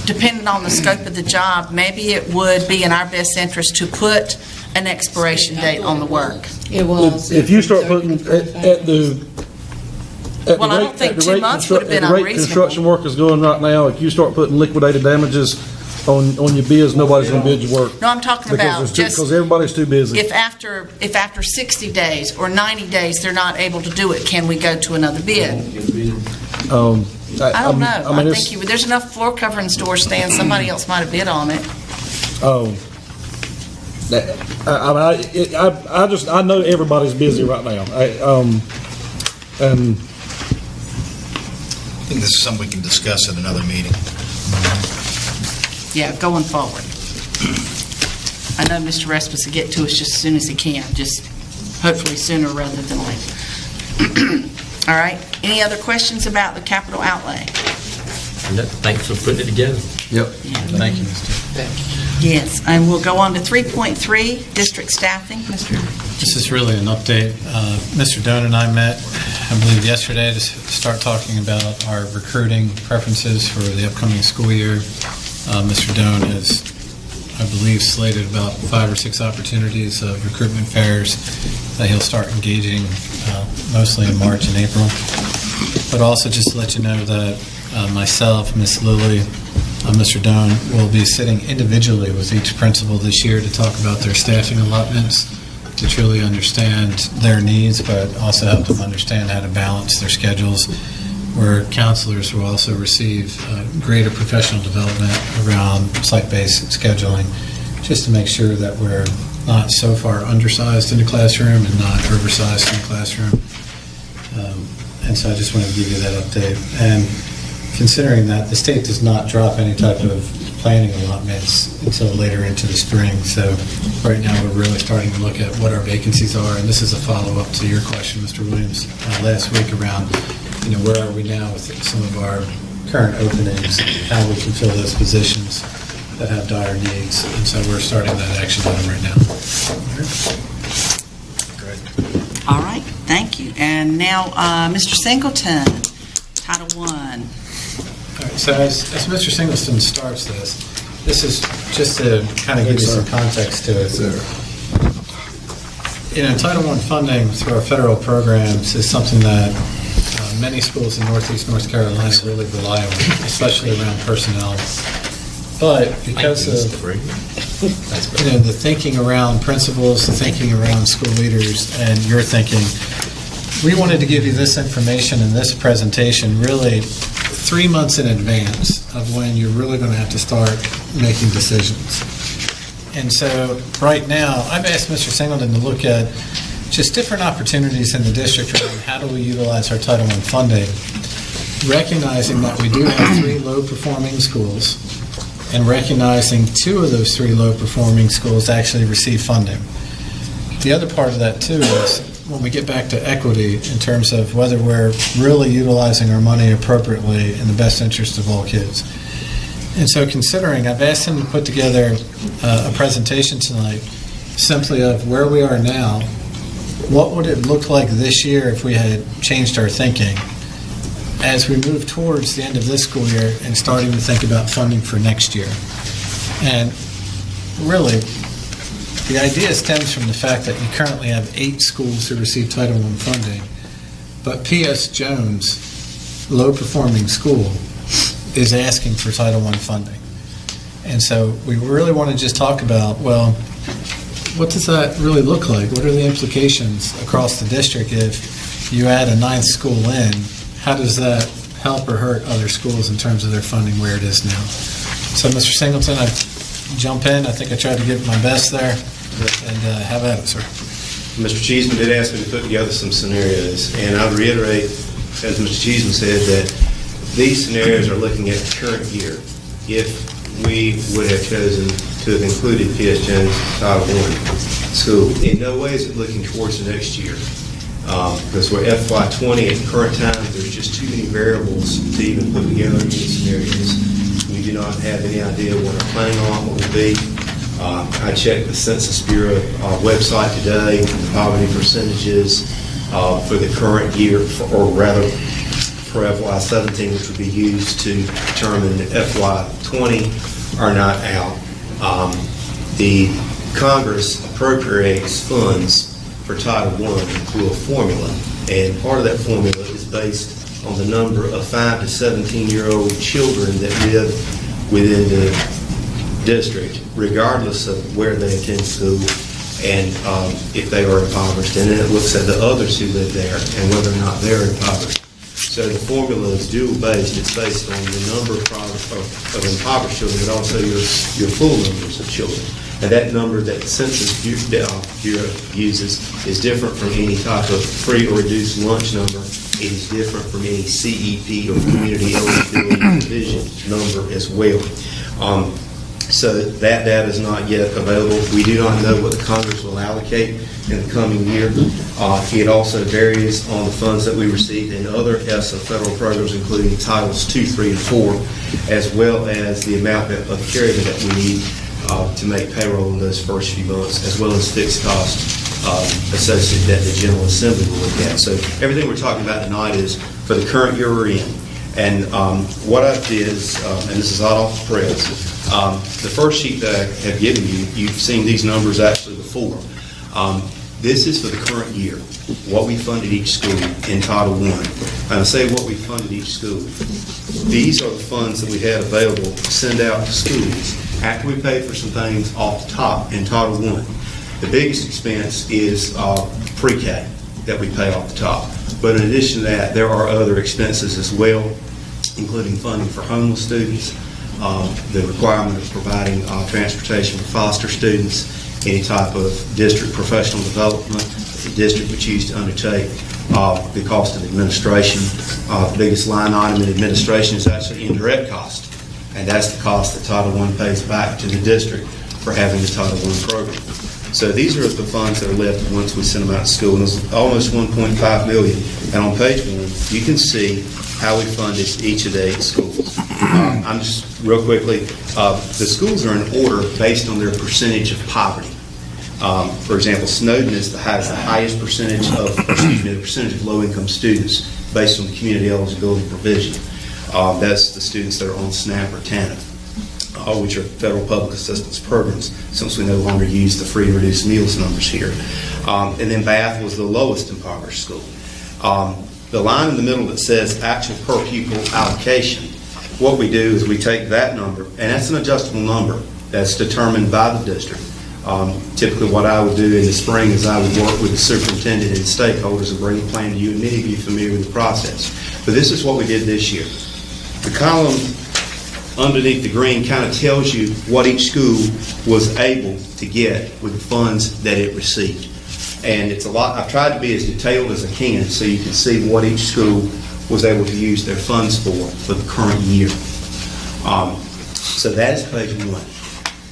Depending on the scope of the job, maybe it would be in our best interest to put an expiration date on the work. It was. If you start putting at the Well, I don't think 2 months would have been At the rate construction work is going right now, if you start putting liquidated damages on your bids, nobody's going to bid your work. No, I'm talking about just because everybody's too busy. if after 60 days or 90 days they're not able to do it, can we go to another bid? I don't know. I think there's enough floor covering stores staying. Somebody else might have bid on it. I know everybody's busy right now. And I think this is something we can discuss at another meeting. Yeah, going forward. I know Mr. Respis will get to us just as soon as he can, just hopefully sooner rather than later. All right, any other questions about the capital outlay? No, thanks for putting it together. Yep. Thank you, Mr. Yes, and we'll go on to 3.3, district staffing. Mr. This is really an update. Mr. Doan and I met, I believe, yesterday to start talking about our recruiting preferences for the upcoming school year. Mr. Doan has, I believe, slated about 5 or 6 opportunities of recruitment fairs that he'll start engaging mostly in March and April. But also just to let you know that myself, Ms. Lilly, Mr. Doan will be sitting individually with each principal this year to talk about their staffing allotments, to truly understand their needs, but also help them understand how to balance their schedules, where counselors will also receive greater professional development around site-based scheduling, just to make sure that we're not so far undersized in the classroom and not oversized in the classroom. And so I just wanted to give you that update. And considering that the state does not drop any type of planning allotments until later into the spring, so right now we're really starting to look at what our vacancies are, and this is a follow-up to your question, Mr. Williams, last week around, where are we now with some of our current openings, how we can fill those positions that have dire needs, and so we're starting that action item right now. Great. All right, thank you. And now, Mr. Singleton, Title I. All right, so as Mr. Singleton starts this is just to kind of give you some context to it. Title I funding through our federal programs is something that many schools in Northeast North Carolina really rely on, especially around personnel. But because of the thinking around principals, the thinking around school leaders, and your thinking, we wanted to give you this information in this presentation really 3 months in advance of when you're really going to have to start making decisions. And so right now, I've asked Mr. Singleton to look at just different opportunities in the district around how do we utilize our Title I funding, recognizing that we do have 3 low-performing schools, and recognizing 2 of those 3 low-performing schools actually receive funding. The other part of that, too, is when we get back to equity in terms of whether we're really utilizing our money appropriately in the best interest of all kids. And so considering, I've asked him to put together a presentation tonight simply of where we are now, what would it look like this year if we had changed our thinking as we move towards the end of this school year and starting to think about funding for next year. And really, the idea stems from the fact that you currently have 8 schools who receive Title I funding, but P.S. Jones, low-performing school, is asking for Title I funding. And so we really want to just talk about, well, what does that really look like? What are the implications across the district if you add a 9th school in? How does that help or hurt other schools in terms of their funding where it is now? So, Mr. Singleton, I jump in. I think I tried to give my best there. And have at it, sir. Mr. Cheeseman did ask me to put together some scenarios, and I would reiterate, as Mr. Cheeseman said, that these scenarios are looking at the current year. If we would have chosen to have included P.S. Jones Title I school, in no way is it looking towards the next year. Because we're FY20 at the current time, there's just too many variables to even put together any scenarios. We do not have any idea what our planning allotment will be. I checked the Census Bureau website today, the poverty percentages for the current year, or rather for FY17, which would be used to determine FY20, are not out. The Congress appropriates funds for Title I through a formula, and part of that formula is based on the number of 5 to 17-year-old children that live within the district, regardless of where they attend school and if they are impoverished. And then it looks at the others who live there and whether or not they're impoverished. So the formula is dual-based. It's based on the number of impoverished children, but also your full numbers of children. And that number that the Census Bureau uses is different from any type of free or reduced lunch number. It is different from any CEP or Community Eligibility Division number as well. So that data is not yet available. We do not know what the Congress will allocate in the coming year. It also varies on the funds that we receive in other ESSA federal programs, including Titles 2, 3, and 4, as well as the amount of carry that we need to make payroll in those first few months, as well as fixed costs associated that the General Assembly will look at. So everything we're talking about tonight is for the current year we're in. And what I did is, and this is hot off the press, the first sheet that I have given you, you've seen these numbers actually before. This is for the current year, what we funded each school in Title I. And I say what we funded each school. These are the funds that we had available to send out to schools after we paid for some things off the top in Title I. The biggest expense is pre-K that we pay off the top. But in addition to that, there are other expenses as well, including funding for homeless students, the requirement of providing transportation for foster students, any type of district professional development that the district would choose to undertake, the cost of administration. The biggest line item in administration is actually indirect cost, and that's the cost that Title I pays back to the district for having the Title I program. So these are the funds that are left once we send them out to school, and it's almost $1.5 million. And on page 1, you can see how we funded each of the 8 schools. I'm just real quickly, the schools are in order based on their percentage of poverty. For example, Snowden has the highest percentage of, the percentage of low-income students based on the community eligibility provision. That's the students that are on SNAP or TANF, which are federal public assistance programs, since we no longer use the free and reduced meals numbers here. And then Bath was the lowest impoverished school. The line in the middle that says actual per pupil allocation, what we do is we take that number, and that's an adjustable number that's determined by the district. Typically what I would do in the spring is I would work with the superintendent and stakeholders and bring a plan to you, and many of you are familiar with the process. But this is what we did this year. The column underneath the green kind of tells you what each school was able to get with the funds that it received. And it's a lot. I've tried to be as detailed as I can so you can see what each school was able to use their funds for the current year. So that is page 1.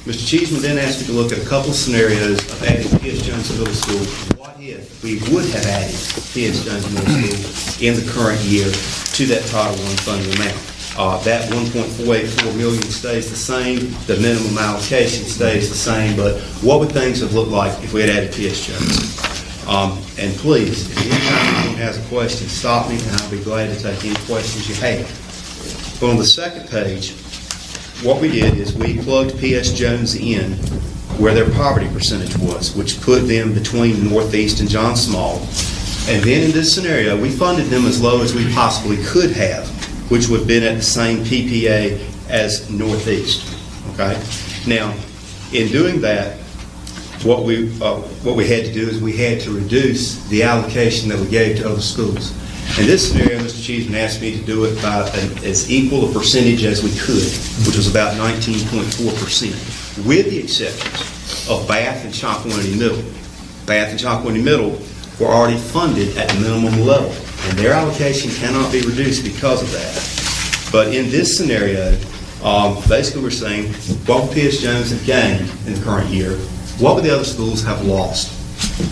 Mr. Cheeseman then asked me to look at a couple of scenarios of adding P.S. Jones Middle School. What if we would have added P.S. Jones Middle School in the current year to that Title I funding amount? That $1.484 million stays the same. The minimum allocation stays the same. But what would things have looked like if we had added P.S. Jones? And please, if anyone has a question, stop me, and I'll be glad to take any questions you have. But on the second page, what we did is we plugged P.S. Jones in where their poverty percentage was, which put them between Northeast and John Small. And then in this scenario, we funded them as low as we possibly could have, which would have been at the same PPA as Northeast. Okay? Now, in doing that, what we had to do is we had to reduce the allocation that we gave to other schools. In this scenario, Mr. Cheeseman asked me to do it by as equal a percentage as we could, which was about 19.4%, with the exceptions of Bath and Chocowinity Middle. Bath and Chocowinity Middle were already funded at the minimum level, and their allocation cannot be reduced because of that. But in this scenario, basically we're saying, what would P.S. Jones have gained in the current year? What would the other schools have lost?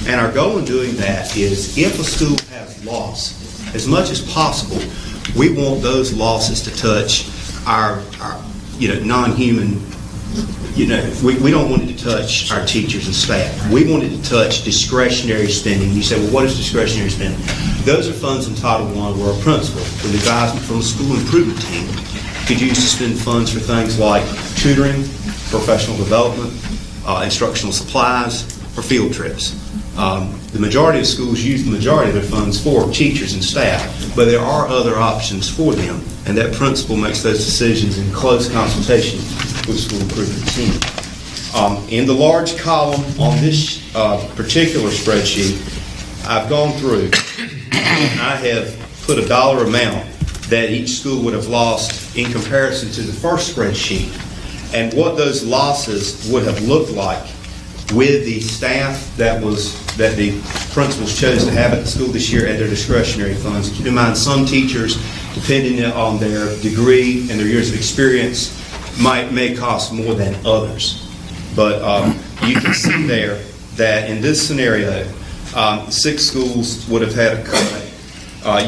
And our goal in doing that is, if a school has lost, as much as possible, we want those losses to touch our non-human, we don't want it to touch our teachers and staff. We want it to touch discretionary spending. You say, well, what is discretionary spending? Those are funds in Title I where a principal, with advisement from the school improvement team, could use to spend funds for things like tutoring, professional development, instructional supplies, or field trips. The majority of schools use the majority of their funds for teachers and staff, but there are other options for them, and that principal makes those decisions in close consultation with the school improvement team. In the large column on this particular spreadsheet, I've gone through and I have put a dollar amount that each school would have lost in comparison to the first spreadsheet, and what those losses would have looked like with the staff that the principals chose to have at the school this year at their discretionary funds. Keep in mind, some teachers, depending on their degree and their years of experience, may cost more than others. But you can see there that in this scenario, 6 schools would have had a cut.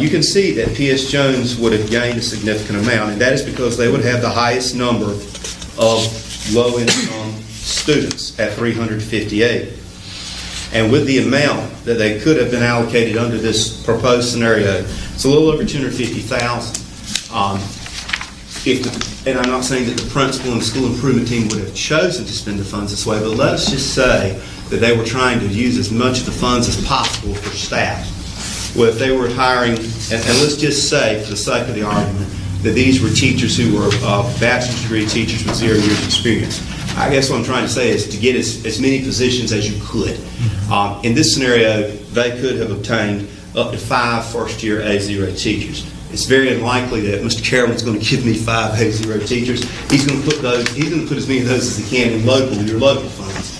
You can see that P.S. Jones would have gained a significant amount, and that is because they would have the highest number of low-income students at 358. And with the amount that they could have been allocated under this proposed scenario, it's a little over $250,000. And I'm not saying that the principal and the school improvement team would have chosen to spend the funds this way, but let us just say that they were trying to use as much of the funds as possible for staff. Well, if they were hiring, and let's just say, for the sake of the argument, that these were teachers who were bachelor's degree teachers with 0 years experience. I guess what I'm trying to say is to get as many positions as you could. In this scenario, they could have obtained up to 5 first-year A0 teachers. It's very unlikely that Mr. Carroll's going to give me 5 A0 teachers. He's going to put as many of those as he can in your local funds.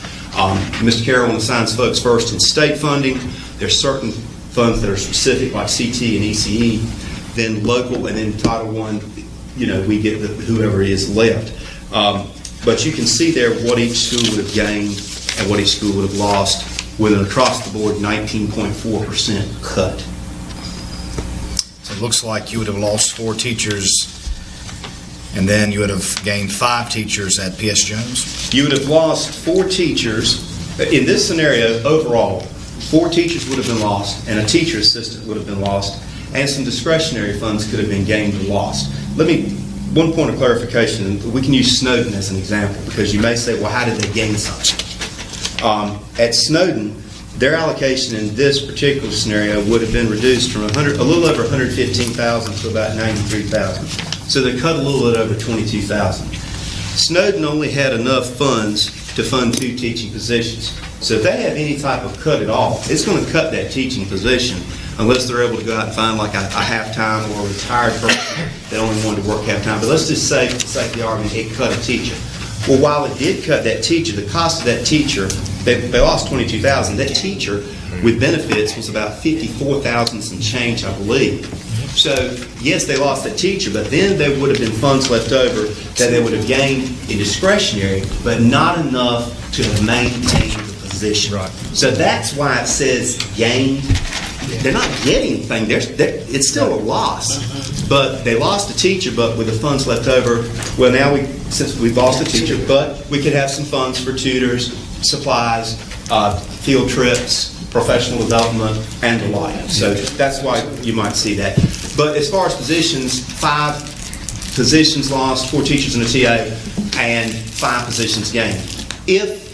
Mr. Carroll assigns folks first in state funding. There's certain funds that are specific, like CT and ECE, then local, and then Title I, we get whoever is left. But you can see there what each school would have gained and what each school would have lost with an across-the-board 19.4% cut. So it looks like you would have lost 4 teachers, and then you would have gained 5 teachers at P.S. Jones? You would have lost 4 teachers. In this scenario, overall, 4 teachers would have been lost, and a teacher assistant would have been lost, and some discretionary funds could have been gained or lost. One point of clarification, we can use Snowden as an example, because you may say, well, how did they gain something? At Snowden, their allocation in this particular scenario would have been reduced from a little over $115,000 to about $93,000. So they cut a little bit over $22,000. Snowden only had enough funds to fund 2 teaching positions. So if they have any type of cut at all, it's going to cut that teaching position unless they're able to go out and find like a half-time or a retired person that only wanted to work half-time. But let's just say, for the sake of the argument, it cut a teacher. Well, while it did cut that teacher, the cost of that teacher, they lost $22,000. That teacher with benefits was about $54,000 some change, I believe. So, yes, they lost that teacher, but then there would have been funds left over that they would have gained in discretionary, but not enough to have maintained the position. Right. So that's why it says gained. They're not getting anything. It's still a loss. But they lost a teacher, but with the funds left over, well, now since we've lost a teacher, but we could have some funds for tutors, supplies, field trips, professional development, and the like. So that's why you might see that. But as far as positions, 5 positions lost, 4 teachers and a TA, and 5 positions gained. If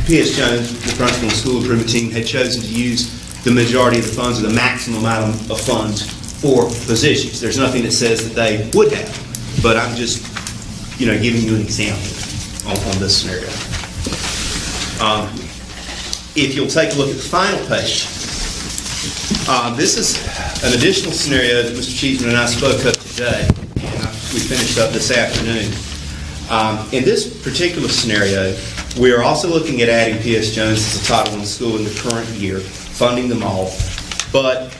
P.S. Jones, the principal and school improvement team, had chosen to use the majority of the funds or the maximum amount of funds for positions, there's nothing that says that they would have. But I'm just, giving you an example on this scenario. If you'll take a look at the final page, this is an additional scenario that Mr. Cheeseman and I spoke of today, and we finished up this afternoon. In this particular scenario, we are also looking at adding P.S. Jones as a Title I school in the current year, funding them all. But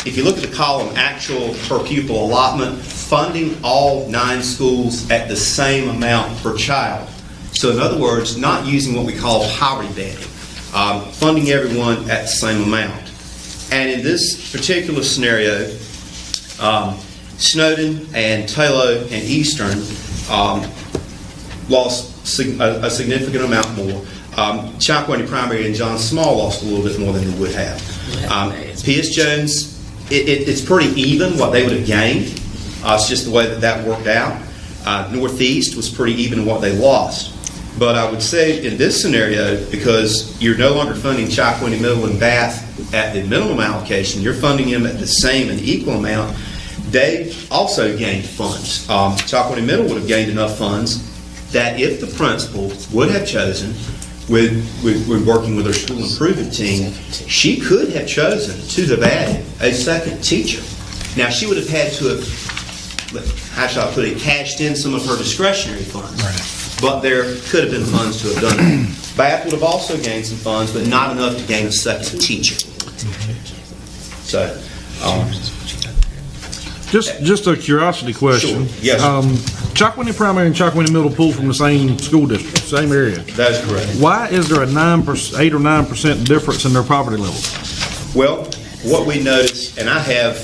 if you look at the column, actual per pupil allotment, funding all 9 schools at the same amount per child. So in other words, not using what we call poverty banding, funding everyone at the same amount. And in this particular scenario, Snowden and Taylor and Eastern lost a significant amount more. Chocowinity Primary and John Small lost a little bit more than they would have. P.S. Jones, it's pretty even what they would have gained. It's just the way that worked out. Northeast was pretty even what they lost. But I would say in this scenario, because you're no longer funding Chocowinity Middle and Bath at the minimum allocation, you're funding them at the same and equal amount, they also gained funds. Chocowinity Middle would have gained enough funds that if the principal would have chosen, with working with her school improvement team, she could have chosen to have added a second teacher. Now, she would have had to have, how shall I put it, cashed in some of her discretionary funds. Right. But there could have been funds to have done that. Bath would have also gained some funds, but not enough to gain a second teacher. So, Just a curiosity question. Sure. Yes, sir. Chocowinity Primary and Chocowinity Middle pull from the same school district, same area. That is correct. Why is there a 8 or 9% difference in their poverty levels? Well, what we notice, and I have,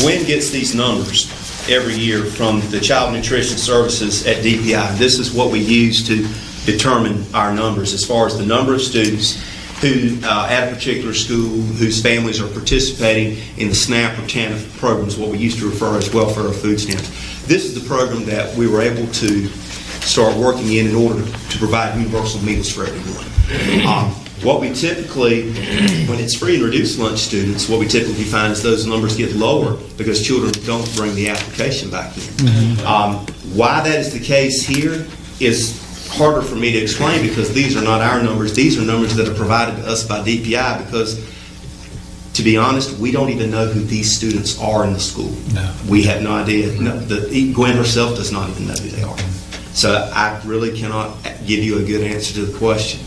Gwen gets these numbers every year from the Child Nutrition Services at DPI. This is what we use to determine our numbers as far as the number of students who, at a particular school, whose families are participating in the SNAP or TANF programs, what we used to refer as welfare or food stamps. This is the program that we were able to start working in order to provide universal meals for everyone. What we typically, when it's free and reduced lunch students, what we typically find is those numbers get lower because children don't bring the application back in. Why that is the case here is harder for me to explain because these are not our numbers. These are numbers that are provided to us by DPI because, to be honest, we don't even know who these students are in the school. No. We have no idea. No, Gwen herself does not even know who they are. So I really cannot give you a good answer to the question.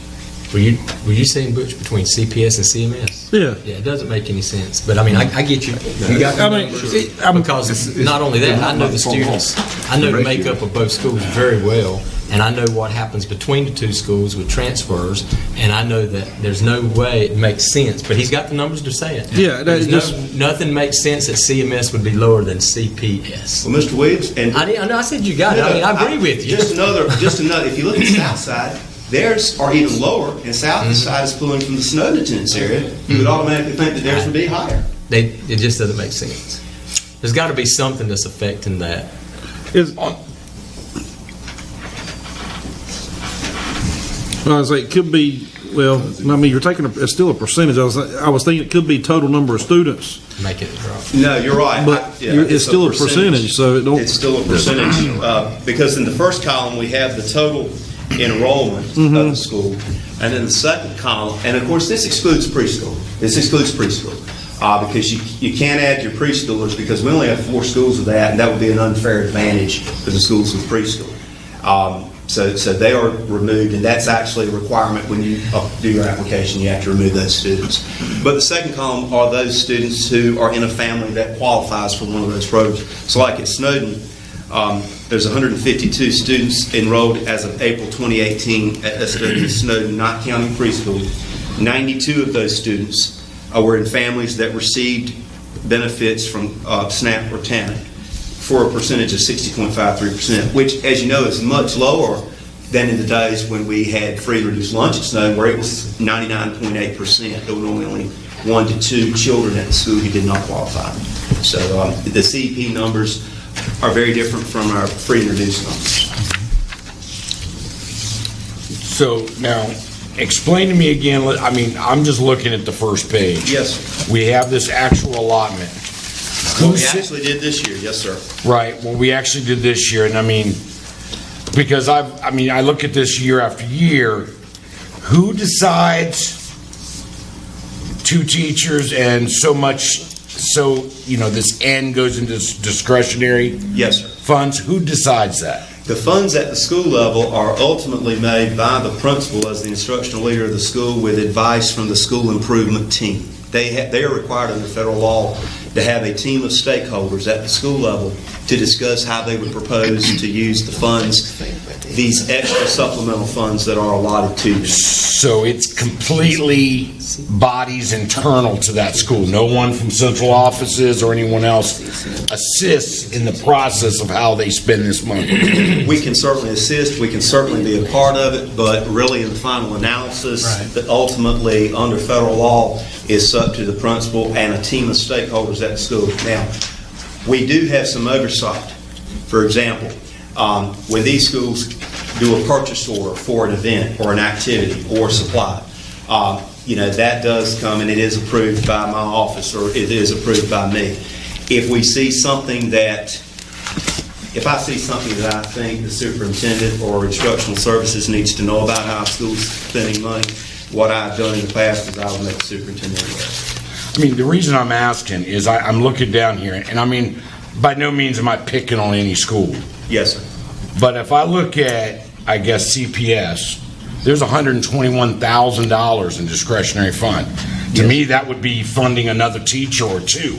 Were you saying, Butch, between CPS and CMS? Yeah. Yeah, it doesn't make any sense. But I mean, I get you. You got the numbers. Because not only that, I know the students. I know the makeup of both schools very well, and I know what happens between the two schools with transfers, and I know that there's no way it makes sense. But he's got the numbers to say it. Yeah, nothing makes sense that CMS would be lower than CPS. Well, Mr. Williams, and I said you got it. I mean, I agree with you. Just another. If you look at Southside, theirs are even lower, and Southside is pulling from the Snowden attendance area. You would automatically think that theirs would be higher. It just doesn't make sense. There's got to be something that's affecting that. I was like, it could be. Well, I mean, you're taking it's still a percentage. I was thinking it could be total number of students. Make it drop. No, you're right. But it's still a percentage, so it don't. It's still a percentage because in the first column we have the total enrollment of the school, and then the second column, and of course this excludes preschool. This excludes preschool because you can't add your preschoolers because we only have 4 schools with that, and that would be an unfair advantage for the schools with preschool. So they are removed, and that's actually a requirement when you do your application. You have to remove those students. But the second column are those students who are in a family that qualifies for one of those programs. So like at Snowden, there's 152 students enrolled as of April 2018 at Snowden, not counting preschool. 92 of those students were in families that received benefits from SNAP or TANF for a percentage of 60.53%, which, as you know, is much lower than in the days when we had free and reduced lunch at Snowden, where it was 99.8%. There were normally only 1 to 2 children at the school who did not qualify. So the CEP numbers are very different from our free and reduced numbers. So now, explain to me again, I mean, I'm just looking at the first page. Yes, sir. We have this actual allotment. What we actually did this year, yes, sir. Right, well, we actually did this year, and I mean, because I look at this year after year, who decides 2 teachers and so much, so, this N goes into discretionary Yes, sir. funds? Who decides that? The funds at the school level are ultimately made by the principal as the instructional leader of the school with advice from the school improvement team. They are required under federal law to have a team of stakeholders at the school level to discuss how they would propose to use the funds, these extra supplemental funds that are allotted to them. So it's completely bodies internal to that school. No one from central offices or anyone else assists in the process of how they spend this money. We can certainly assist, we can certainly be a part of it, but really in the final analysis, that ultimately under federal law is up to the principal and a team of stakeholders at the school. Now, we do have some oversight. For example, when these schools do a purchase order for an event or an activity or supply, that does come and it is approved by my office or it is approved by me. If I see something that I think the superintendent or instructional services needs to know about how a school's spending money, what I've done in the past is I will make the superintendent aware. I mean, the reason I'm asking is I'm looking down here, and I mean, by no means am I picking on any school. Yes, sir. But if I look at, I guess, CPS, there's $121,000 in discretionary fund. To me, that would be funding another teacher or 2.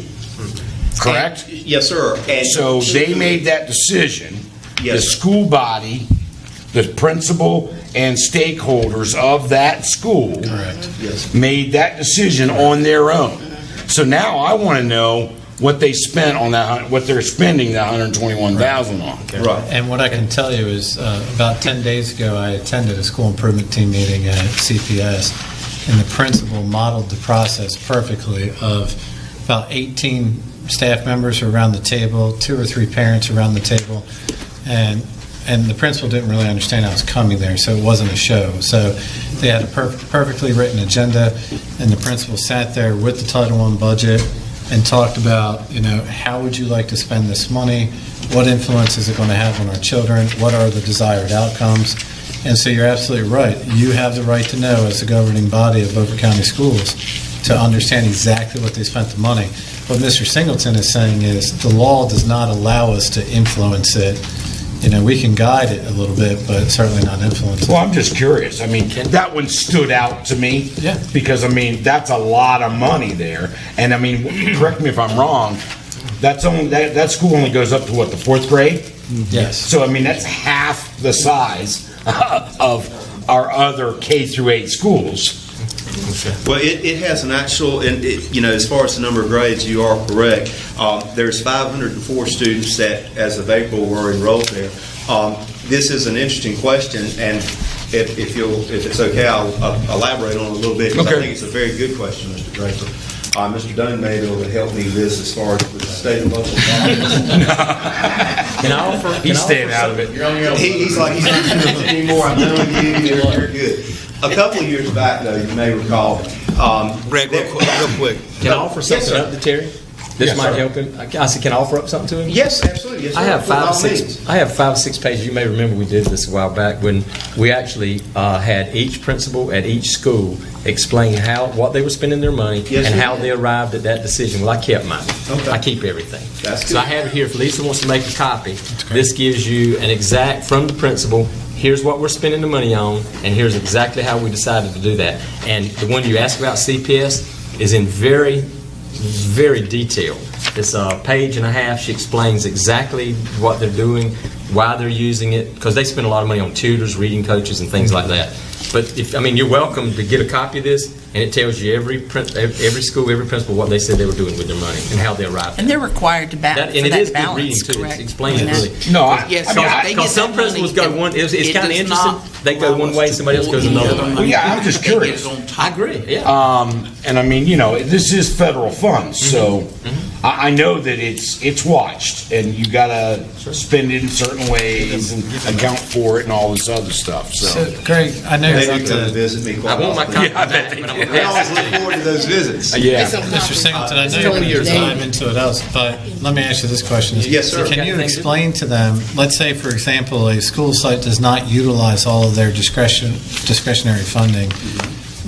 correct? Yes, sir. And So they made that decision, the Yes. school body, the principal and stakeholders of that school Yes. made that decision on their own. So now I want to know what they spent on that, what they're spending that 121,000 on. Right. And what I can tell you is, about 10 days ago, I attended a school improvement team meeting at CPS, and the principal modeled the process perfectly of about 18 staff members around the table, 2 or 3 parents around the table, and the principal didn't really understand I was coming there, so it wasn't a show. So they had a perfectly written agenda, and the principal sat there with the Title I budget and talked about, how would you like to spend this money? What influence is it going to have on our children? What are the desired outcomes? And so you're absolutely right. You have the right to know, as the governing body of Beaufort County Schools, to understand exactly what they spent the money. What Mr. Singleton is saying is the law does not allow us to influence it. We can guide it a little bit, but certainly not influence it. Well, I'm just curious. I mean, that one stood out to me. Yeah. Because, I mean, that's a lot of money there. And, I mean, correct me if I'm wrong, that school only goes up to, what, the 4th grade? Yes. So, I mean, that's half the size of our other K through 8 schools. Well, it has an actual, and as far as the number of grades, you are correct. There's 504 students that, as of April, were enrolled there. This is an interesting question, and if it's okay, I'll elaborate on it a little bit, because I think it's a very good question, Mr. Draper. Mr. Dunn may be able to help me with this as far as with the state and local Can I offer? He's staying out of it. He's like, he's not doing it anymore. I'm knowing you. You're good. A couple of years back, though, you may recall. Greg, real quick. Can I offer something sir. up to Terry? This Yes, might sir. help him. I said, can I offer up something to him? Yes, absolutely. Yes, sir. I have By all 5 or 6. means. I have 5 or 6 pages. You may remember we did this a while back when we actually had each principal at each school explain what they were spending their money Yes, and you how did. they arrived at that decision. Well, I kept mine. Okay. I keep everything. That's So good. I have it here. If Lisa wants to make a copy, this gives you an exact from the principal. Here's what we're spending the money on, and here's exactly how we decided to do that. And the one you asked about, CPS, is in very, very detailed. It's a page and a half. She explains exactly what they're doing, why they're using it, because they spend a lot of money on tutors, reading coaches, and things like that. But you're welcome to get a copy of this, and it tells you every school, every principal, what they said they were doing with their money and how they arrived. And they're required to And it is good reading too. It explains it really. No, Yes, I mean, so if they get Because some that principals money, go one. It's it kind of does interesting. not They go one way, somebody else goes another way. Well, yeah, I'm just curious. I agree. Yeah. And I mean, this is federal funds, so I know that it's watched, and you gotta spend it in certain ways and account for it and all this other stuff. So, So, Greg, I know They you're do about come to to, visit me quite I want my often. copy Yeah, I bet back, they but I'm do. gonna I always pass look it. forward to those visits. yeah. Mr. Singleton, I know you're totally going to dated. dive into it else, but let me ask you this question. Yes, sir. Can you explain to them, let's say, for example, a school site does not utilize all of their discretionary funding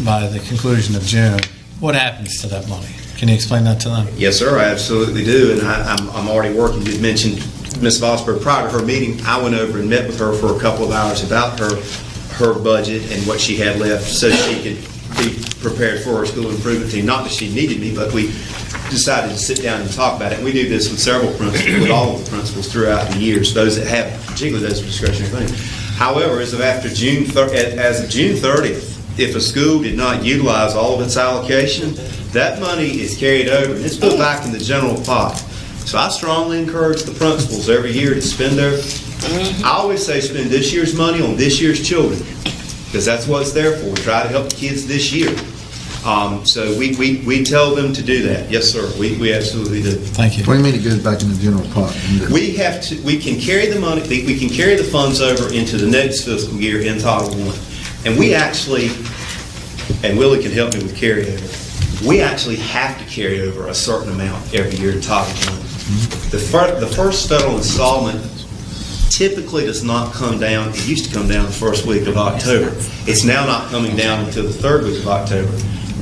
by the conclusion of June, what happens to that money? Can you explain that to them? Yes, sir, I absolutely do, and I'm already working. You mentioned Ms. Vosberg. Prior to her meeting, I went over and met with her for a couple of hours about her budget and what she had left so she could be prepared for her school improvement team. Not that she needed me, but we decided to sit down and talk about it. And we do this with several principals, with all of the principals throughout the years, those that have, particularly those with discretionary funding. However, as of June 30th, if a school did not utilize all of its allocation, that money is carried over and it's put back in the general pot. So I strongly encourage the principals every year to spend I always say spend this year's money on this year's children, because that's what it's there for. We try to help the kids this year. So we tell them to do that. Yes, sir. We absolutely do. Thank you. What do you mean it goes back in the general pot? We can carry the money, we can carry the funds over into the next fiscal year in Title I. And we actually, and Willie can help me with carryover, we actually have to carry over a certain amount every year in Title I. The first federal installment typically does not come down. It used to come down the first week of October. It's now not coming down until the third week of October.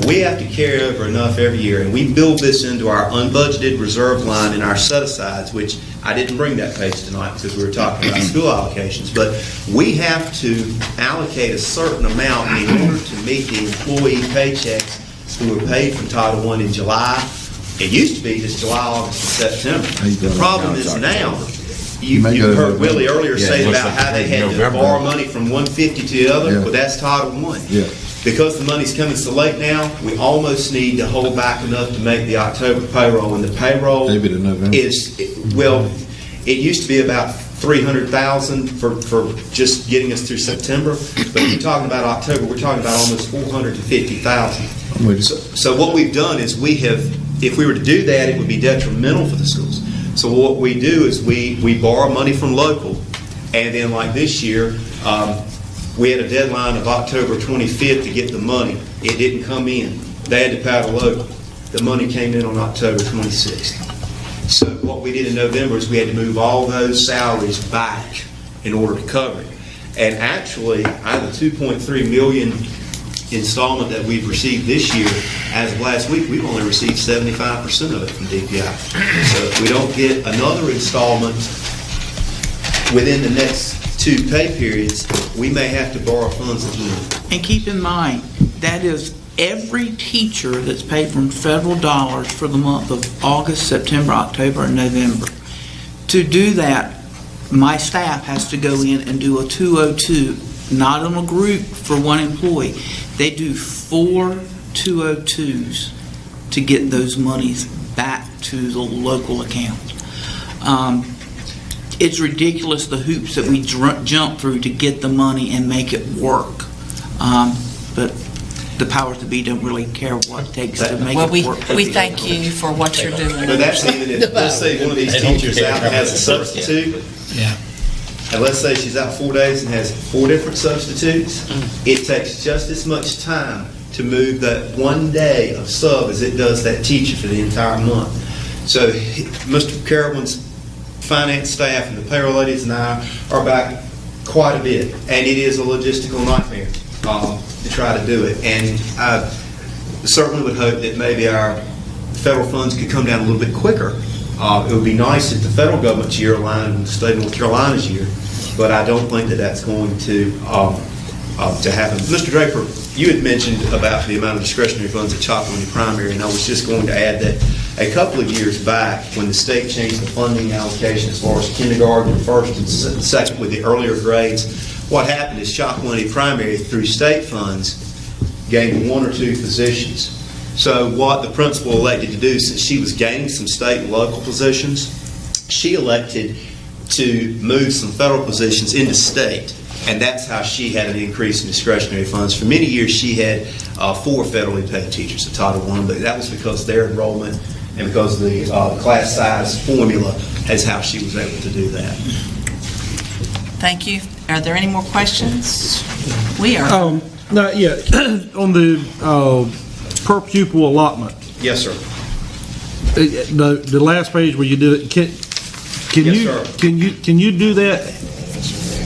We have to carry over enough every year, and we build this into our unbudgeted reserve line in our set-asides, which I didn't bring that page tonight because we were talking about school allocations, but we have to allocate a certain amount in order to meet the employee paychecks who were paid from Title I in July It used to be just July, August, and September. The problem is now, You may you go to heard November. Willie earlier Yeah, say it looks about like how they had to November. borrow money from one 50 to the other, Yeah. but that's Title I. Yeah. Because the money's coming so late now, we almost need to hold back enough to make the October payroll, and the payroll Maybe to November. is, well, it used to be about 300,000 for just getting us through September, but if you're talking about October, we're talking about almost 450,000. I'm with you. So what we've done is we have, if we were to do that, it would be detrimental for the schools. So what we do is we borrow money from local, and then like this year, we had a deadline of October 25th to get the money. It didn't come in. They had to pay the local. The money came in on October 26th. So what we did in November is we had to move all those salaries back in order to cover it. And actually, out of the $2.3 million installment that we've received this year, as of last week, we've only received 75% of it from DPI. So if we don't get another installment within the next 2 pay periods, we may have to borrow funds again. And keep in mind, that is every teacher that's paid from federal dollars for the month of August, September, October, and November. To do that, my staff has to go in and do a 202, not in a group for one employee. They do 4 202s to get those monies back to the local account. It's ridiculous the hoops that we jump through to get the money and make it work. But the powers that be don't really care what it takes to make Well, it work. we thank you for what you're doing. But that's even if, let's say one of these teachers out and has a substitute, Yeah. and let's say she's out 4 days and has 4 different substitutes, it takes just as much time to move that 1 day of sub as it does that teacher for the entire month. So Mr. Carowin's finance staff and the payroll ladies and I are back quite a bit, and it is a logistical nightmare to try to do it. And I certainly would hope that maybe our federal funds could come down a little bit quicker. It would be nice if the federal government's year aligned with the state of North Carolina's year, but I don't think that that's going to happen. Mr. Draper, you had mentioned about the amount of discretionary funds at Chocowinity Primary, and I was just going to add that a couple of years back, when the state changed the funding allocation as far as kindergarten, first and second with the earlier grades, what happened is Chocowinity Primary, through state funds, gained 1 or 2 positions. So what the principal elected to do, since she was gaining some state and local positions, she elected to move some federal positions into state. And that's how she had an increase in discretionary funds. For many years, she had 4 federally paid teachers at Title I, but that was because their enrollment and because the class size formula is how she was able to do that. Thank you. Are there any more questions? We are. Not yet. On the per pupil allotment, Yes, sir. the last page where you did it, can Yes, you sir. can you do that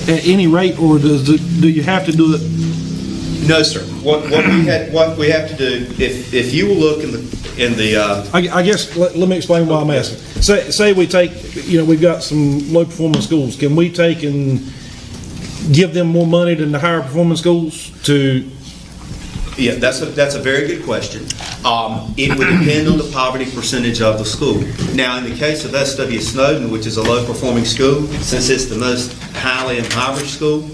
at any rate, or do you have to do it? No, sir. What we have to do, if you will look in the I guess let me explain why I'm asking. Say we take, we've got some low performing schools. Can we take and give them more money than the higher performing schools to? Yeah, that's a very good question. It would depend on the poverty percentage of the school. Now, in the case of S.W. Snowden, which is a low-performing school, since it's the most highly impoverished school,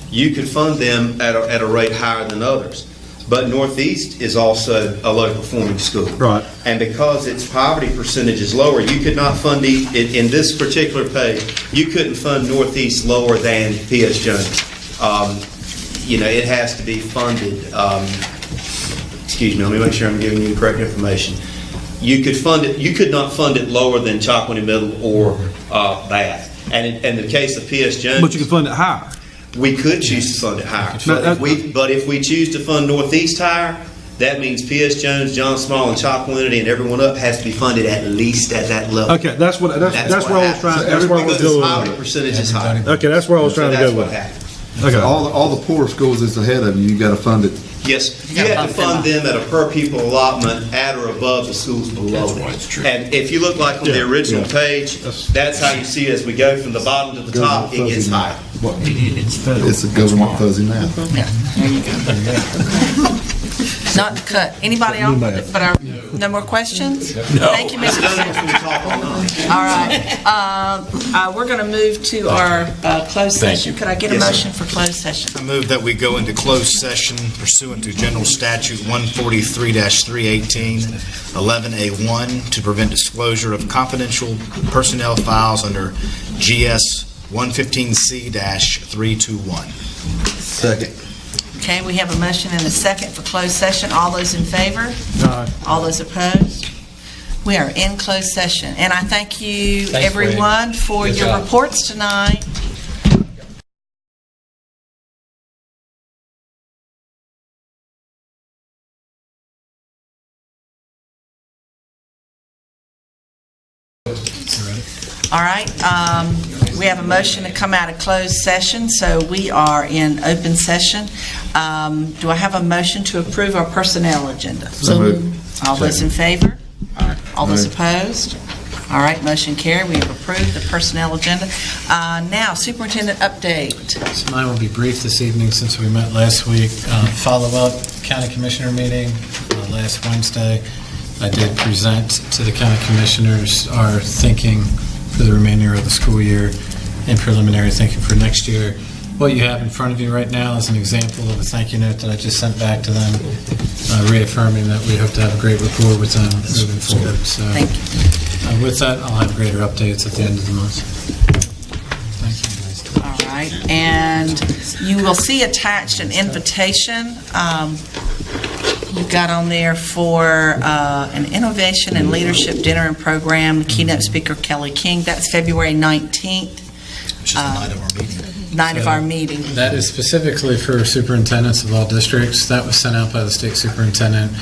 you could fund them at a rate higher than others. But Northeast is also a low-performing school. Right. And because its poverty percentage is lower, you could not fund it in this particular page. You couldn't fund Northeast lower than P.S. Jones. It has to be funded. Excuse me, let me make sure I'm giving you the correct information. You could fund it. You could not fund it lower than Chocowinity Middle or Bath. And in the case of P.S. Jones, But you can fund it higher. we could choose to fund it higher. But if we choose to fund Northeast higher, that means P.S. Jones, John Small, and Chocowinity, and everyone up has to be funded at least at that level. Okay, that's where I was trying. That's where I was Because its going. poverty percentage is higher. Okay, that's where I was trying to That's go what with. happens. Okay. All the poor schools that's ahead of you, you got to fund it. Yes, you have to fund them at a per pupil allotment at or above the schools below it. And if you look like on the original page, that's how you see as we go from the bottom to the top, it gets higher. It's a government fuzzy math. Not to cut. Anybody else? But no more questions? No. Thank you, Mr. All right. We're going to move to our closed session. Could I get a motion for closed session? I move that we go into closed session pursuant to General Statute 143-318, 11A1, to prevent disclosure of confidential personnel files under GS 115C-321. Second. Okay, we have a motion and a second for closed session. All those in favor? Aye. All those opposed? We are in closed session. And I thank you, everyone, for your reports tonight. All right, we have a motion to come out of closed session, so we are in open session. Do I have a motion to approve our personnel agenda? So moved. All those in favor? All those opposed? All right, motion carried. We have approved the personnel agenda. Now, superintendent update. So mine will be brief this evening since we met last week. Follow-up county commissioner meeting last Wednesday. I did present to the county commissioners our thinking for the remainder of the school year and preliminary thinking for next year. What you have in front of you right now is an example of a thank you note that I just sent back to them, reaffirming that we hope to have a great rapport with them moving forward. So, thank you. With that, I'll have greater updates at the end of the month. Thank you. All right, and you will see attached an invitation. You've got on there for an Innovation and Leadership Dinner and Program, keynote speaker Kelly King. That's February 19th. Which is the night of our meeting. Night of our meeting. That is specifically for superintendents of all districts. That was sent out by the state superintendent.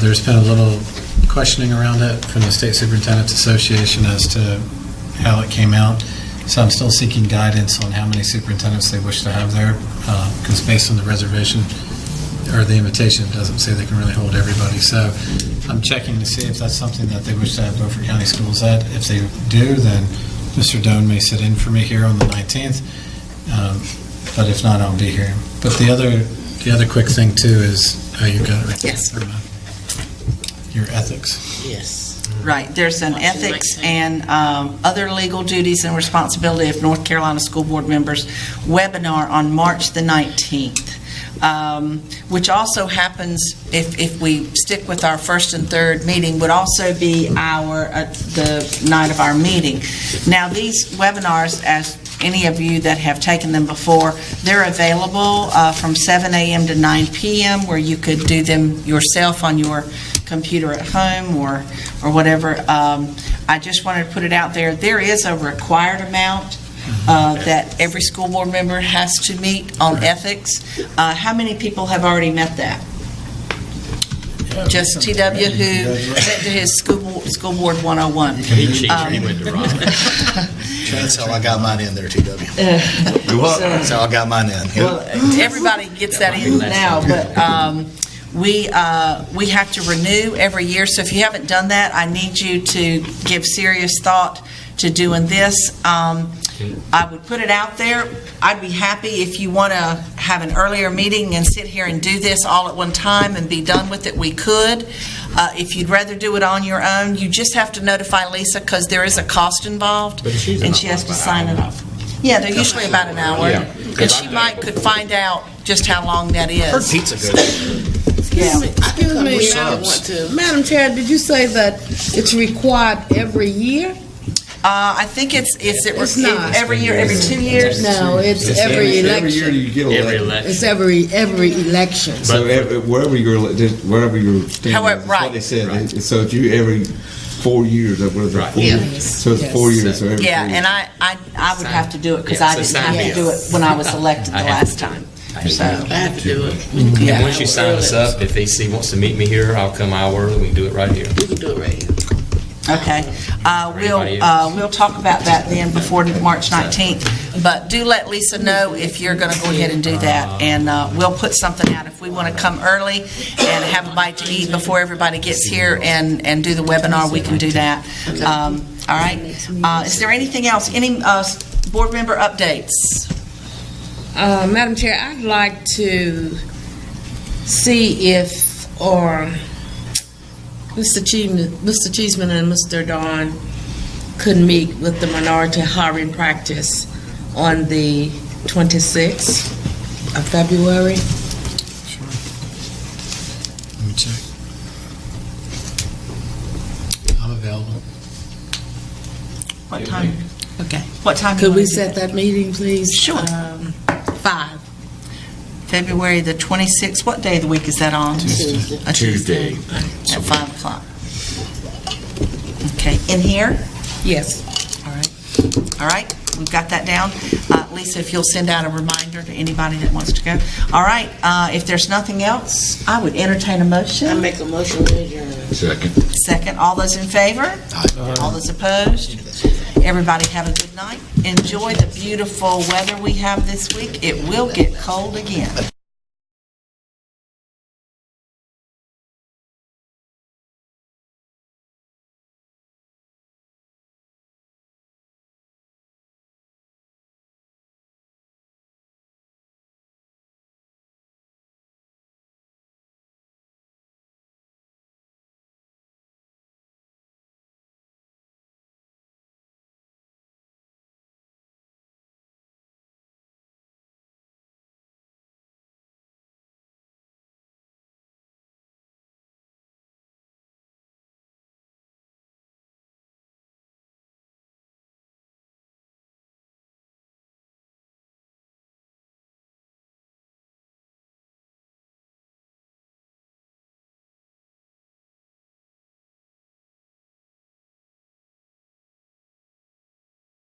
There's been a little questioning around it from the State Superintendents Association as to how it came out. So I'm still seeking guidance on how many superintendents they wish to have there, because based on the reservation or the invitation, it doesn't say they can really hold everybody. So I'm checking to see if that's something that they wish to have Beaufort County Schools at. If they do, then Mr. Doan may sit in for me here on the 19th. But if not, I'll be here. But the other quick thing too is, you got it right there. Yes. Your ethics. Yes. Right, there's an ethics and other legal duties and responsibility of North Carolina School Board members webinar on March the 19th, which also happens, if we stick with our first and third meeting, would also be the night of our meeting. Now, these webinars, as any of you that have taken them before, they're available from 7 a.m. to 9 p.m. where you could do them yourself on your computer at home or whatever. I just wanted to put it out there. There is a required amount that every school board member has to meet on ethics. How many people have already met that? Just TW, who went to his school board 101. He went to Ron. That's how I got mine in there, TW. That's how I got mine in. Well, everybody gets that in now, but we have to renew every year. So if you haven't done that, I need you to give serious thought to doing this. I would put it out there. I'd be happy if you want to have an earlier meeting and sit here and do this all at one time and be done with it, we could. If you'd rather do it on your own, you just have to notify Lisa because there is a cost involved and she has to sign it off. Yeah, they're usually about an hour. And she could find out just how long that is. Her pizza good. Yeah. Excuse me, Madam Chair, did you say that it's required every year? I think it's not. every year, every 2 years. No, it's every election. Every year you get elected. It's every election. So wherever you're standing, However, that's right. what they said. So if you every 4 years, what is it? Right. 4 years? So it's 4 years. So every 4 years. And I would have to do it because I didn't have to do it when I was elected the last time. So I have to do it. And once you sign us up, if AC wants to meet me here, I'll come hour early. We can do it right here. We can do it right here. Okay, we'll talk about that then before March 19th, but do let Lisa know if you're going to go ahead and do that, and we'll put something out. If we want to come early and have a bite to eat before everybody gets here and do the webinar, we can do that. All right, is there anything else? Any board member updates? Madam Chair, I'd like to see if, or Mr. Cheeseman and Mr. Don could meet with the minority hiring practice on the 26th of February. Let me check. I'm available. What time? Okay. What time? Could we set that meeting, please? Sure. 5. February the 26th. What day of the week is that on? Tuesday. A Tuesday. At 5 o'clock. Okay, in here? Yes. All right, we've got that down. Lisa, if you'll send out a reminder to anybody that wants to go. All right, if there's nothing else, I would entertain a motion. I make a motion to adjourn. Second, all those in favor? All those opposed? Everybody have a good night. Enjoy the beautiful weather we have this week. It will get cold again.